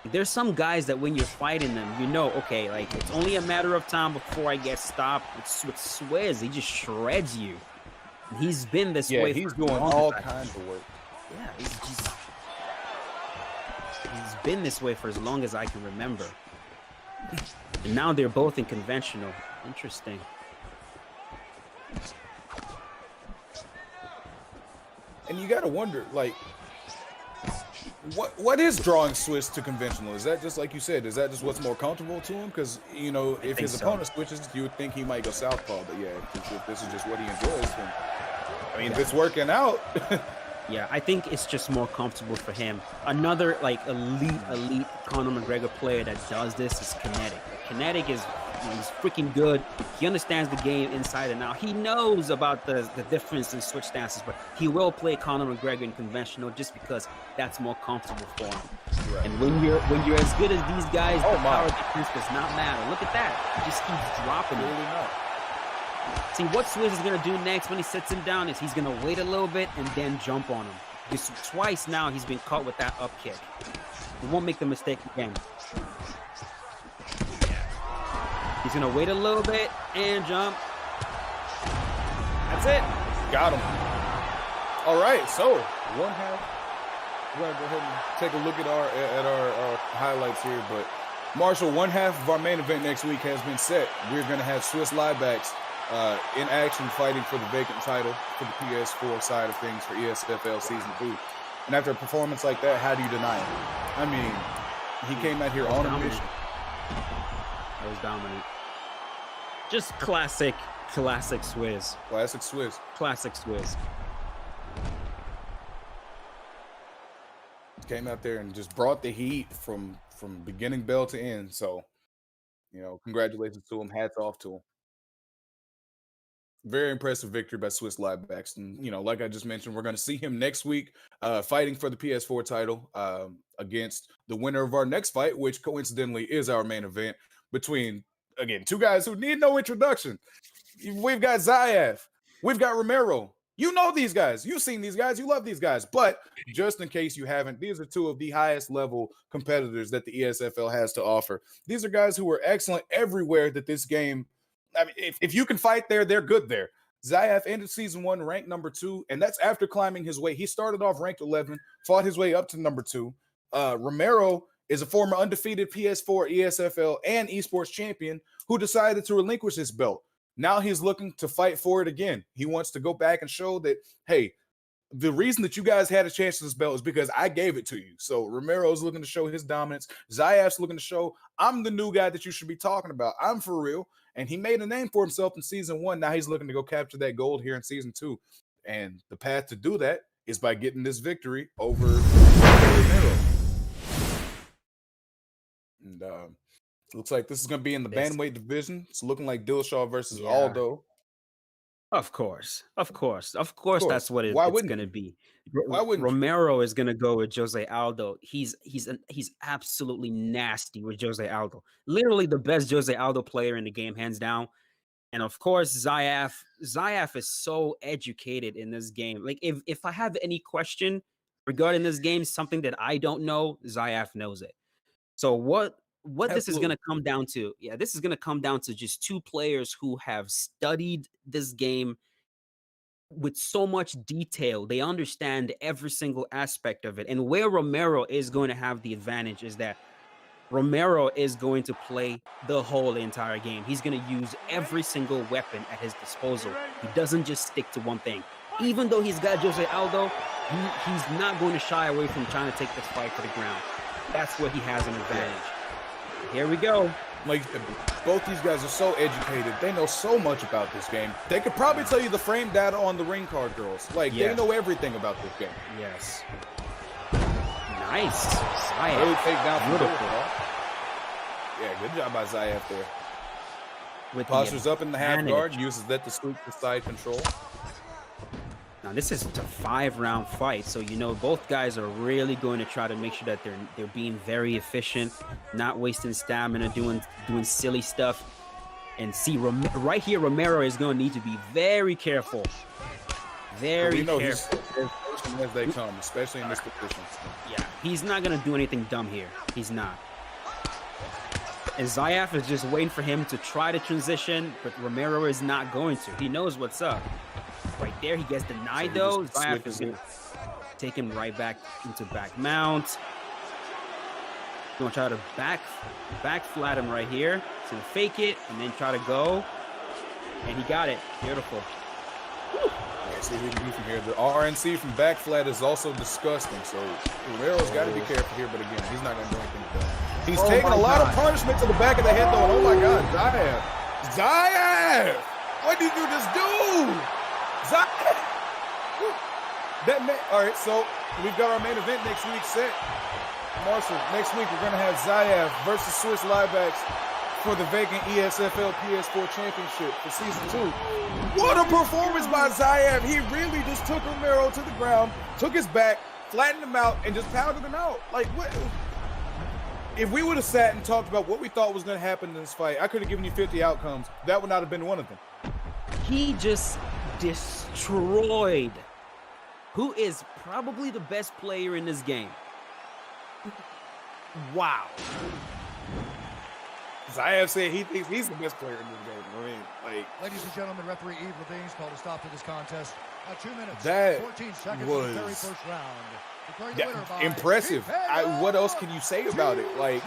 Speaker 2: There's some guys that when you're fighting them, you know, okay, like it's only a matter of time before I get stopped. It's with Swizz, he just shreds you. He's been this way.
Speaker 1: He's doing all kinds of work.
Speaker 2: Yeah, he's been this way for as long as I can remember. And now they're both in conventional. Interesting.
Speaker 1: And you got to wonder, like, what is drawing Swizz to conventional? Is that just like you said? Is that just what's more comfortable to him? Because you know, if his opponent switches, you would think he might go southpaw. But yeah, if this is just what he enjoys, then I mean, if it's working out.
Speaker 2: Yeah, I think it's just more comfortable for him. Another like elite Conor McGregor player that does this is Kinetic. Kinetic is he's freaking good. He understands the game inside and out. He knows about the difference in switch stances, but he will play Conor McGregor in conventional just because that's more comfortable for him. Right. And when you're as good as these guys, the power difference does not matter. Look at that. He just keeps dropping it. See, what Swizz is going to do next when he sits him down is he's going to wait a little bit and then jump on him. Just twice now he's been caught with that up kick. He won't make the mistake again. He's going to wait a little bit and jump. That's it.
Speaker 1: Got him. All right, so one half. We're going to go ahead and take a look at our highlights here. But Marshall, one half of our main event next week has been set. We're going to have Swiss Liebacks in action fighting for the vacant title for the PS4 side of things for ESFL Season 2. And after a performance like that, how do you deny it? I mean, he came out here on a mission.
Speaker 2: That was dominant. Just classic Swizz.
Speaker 1: Classic Swizz.
Speaker 2: Classic Swizz.
Speaker 1: Came out there and just brought the heat from beginning bell to end. So, you know, congratulations to him. Hats off to him. Very impressive victory by Swiss Livebacks. And, you know, like I just mentioned, we're going to see him next week fighting for the PS4 title against the winner of our next fight, which coincidentally is our main event between, again, two guys who need no introduction. We've got Zayaf. We've got Romero. You know these guys. You've seen these guys. You love these guys. But just in case you haven't, these are two of the highest level competitors that the ESFL has to offer. These are guys who are excellent everywhere that this game, I mean, if you can fight there, they're good there. Zayaf ended season 1 ranked number 2, and that's after climbing his way. He started off ranked 11, fought his way up to number 2. Romero is a former undefeated PS4, ESFL, and esports champion who decided to relinquish his belt. Now he's looking to fight for it again. He wants to go back and show that, hey, the reason that you guys had a chance to this belt is because I gave it to you. So Romero's looking to show his dominance. Zayaf's looking to show I'm the new guy that you should be talking about. I'm for real. And he made a name for himself in season 1. Now he's looking to go capture that gold here in season 2. And the path to do that is by getting this victory over Romero. And looks like this is going to be in the bantamweight division. It's looking like Dillashaw versus Aldo.
Speaker 2: Of course. That's what it's going to be.
Speaker 1: Why wouldn't
Speaker 2: Romero is going to go with Jose Aldo. He's absolutely nasty with Jose Aldo. Literally the best Jose Aldo player in the game, hands down. And of course, Zayaf is so educated in this game. Like if I have any question regarding this game, something that I don't know, Zayaf knows it. So what this is going to come down to, this is going to come down to just two players who have studied this game with so much detail. They understand every single aspect of it. And where Romero is going to have the advantage is that Romero is going to play the whole entire game. He's going to use every single weapon at his disposal. He doesn't just stick to one thing. Even though he's got Jose Aldo, he's not going to shy away from trying to take this fight to the ground. That's where he has an advantage. Here we go.
Speaker 1: Like, both these guys are so educated. They know so much about this game. They could probably tell you the frame data on the ring card girls. Like, they know everything about this game.
Speaker 2: Yes. Nice. Zayaf.
Speaker 1: Really take down from beautiful. Yeah, good job by Zayaf there. With postures up in the half guard, uses that to sweep the side control.
Speaker 2: Now this is a 5-round fight, so you know both guys are really going to try to make sure that they're being very efficient, not wasting stamina, doing silly stuff. And see, right here, Romero is going to need to be very careful. Very careful.
Speaker 1: As they come, especially in this position.
Speaker 2: Yeah, he's not going to do anything dumb here. He's not. And Zayaf is just waiting for him to try to transition, but Romero is not going to. He knows what's up. Right there, he gets denied though. Zayaf is going to take him right back into back mount. Going to try to back flat him right here. He's going to fake it and then try to go. And he got it. Beautiful. Whew.
Speaker 1: Yeah, see what we can do from here. The RNC from back flat is also disgusting. So Romero's got to be careful here, but again, he's not going to do anything with that. He's taking a lot of punishment to the back of the head though. And oh my God, Zayaf! What did you just do? All right, so we've got our main event next week set. Marshall, next week we're going to have Zayaf versus Swiss Livebacks for the vacant ESFL PS4 championship for season 2. What a performance by Zayaf. He really just took Romero to the ground, took his back, flattened him out, and just pounded him out. Like, what? If we would have sat and talked about what we thought was going to happen in this fight, I could have given you 50 outcomes. That would not have been one of them.
Speaker 2: He just destroyed who is probably the best player in this game. Wow.
Speaker 1: Zayaf said he thinks he's the best player in this game. I mean, like,
Speaker 3: ladies and gentlemen, referee Eve Levine's called a stop to this contest. 2 minutes,
Speaker 1: that
Speaker 3: 14 seconds
Speaker 1: was
Speaker 3: of the very first round.
Speaker 1: Yeah, impressive. What else can you say about it? Like,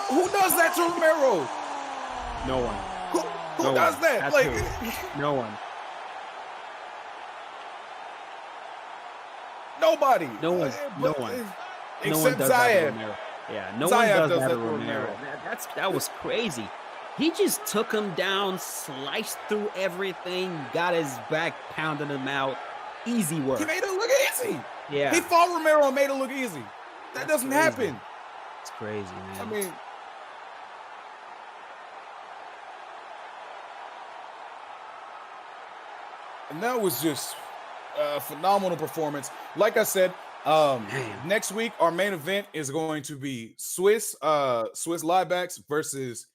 Speaker 1: who does that to Romero?
Speaker 2: No one.
Speaker 1: Who
Speaker 2: No
Speaker 1: does
Speaker 2: one.
Speaker 1: that?
Speaker 2: That's
Speaker 1: Like,
Speaker 2: who. No one.
Speaker 1: nobody.
Speaker 2: No one. No
Speaker 1: But,
Speaker 2: one. No one
Speaker 1: except
Speaker 2: does that to
Speaker 1: Zayaf.
Speaker 2: Romero. Yeah, no
Speaker 1: Zayaf
Speaker 2: one does that to
Speaker 1: to
Speaker 2: Romero. That was crazy. He just took him down, sliced through everything, got his back, pounded him out. Easy work.
Speaker 1: He made it look easy.
Speaker 2: Yeah.
Speaker 1: He fought Romero and made it look easy. That doesn't
Speaker 2: crazy.
Speaker 1: happen.
Speaker 2: It's crazy, man.
Speaker 1: I mean, and that was just a phenomenal performance. Like I said, next week our main event is going to be Swiss Liebacks versus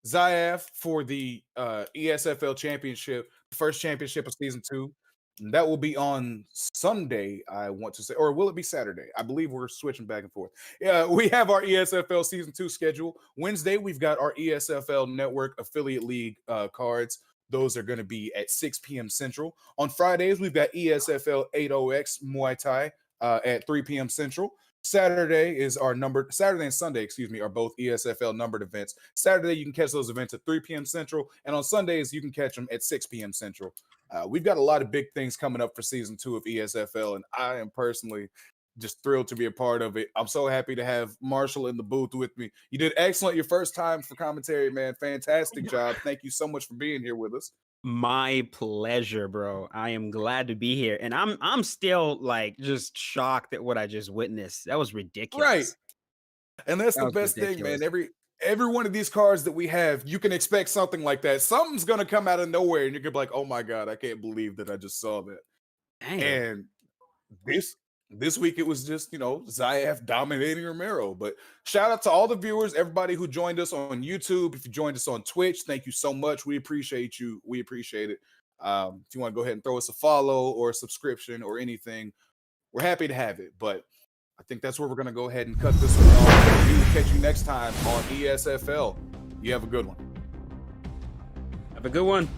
Speaker 1: Zayaf for the ESFL championship, first championship of season 2. And that will be on Sunday, I want to say, or will it be Saturday? I believe we're switching back and forth. Yeah, we have our ESFL season 2 schedule. Wednesday, we've got our ESFL Network Affiliate League cards. Those are going to be at 6 p.m. Central. On Fridays, we've got ESFL 80X Muay Thai at 3 p.m. Central. Saturday and Sunday, are both ESFL numbered events. Saturday, you can catch those events at 3 p.m. Central. And on Sundays, you can catch them at 6 p.m. Central. We've got a lot of big things coming up for season 2 of ESFL, and I am personally just thrilled to be a part of it. I'm so happy to have Marshall in the booth with me. You did excellent your first time for commentary, man. Fantastic job. Thank you so much for being here with us.
Speaker 2: My pleasure, bro. I am glad to be here. And I'm still like just shocked at what I just witnessed. That was ridiculous.
Speaker 1: Right. And that's the
Speaker 2: was
Speaker 1: best
Speaker 2: ridiculous.
Speaker 1: thing, man. Every one of these cards that we have, you can expect something like that. Something's gonna come out of nowhere, and you're gonna be like, "Oh my god, I can't believe that I just saw that."
Speaker 2: Damn.
Speaker 1: And this week it was just, Zayaf dominating Romero. But shout out to all the viewers, everybody who joined us on YouTube. If you joined us on Twitch, thank you so much. We appreciate you. We appreciate it. If you want to go ahead and throw us a follow or a subscription or anything, we're happy to have it. But I think that's where we're going to go ahead and cut this one off. We will catch you next time on ESFL. You have a good one.
Speaker 2: Have a good one.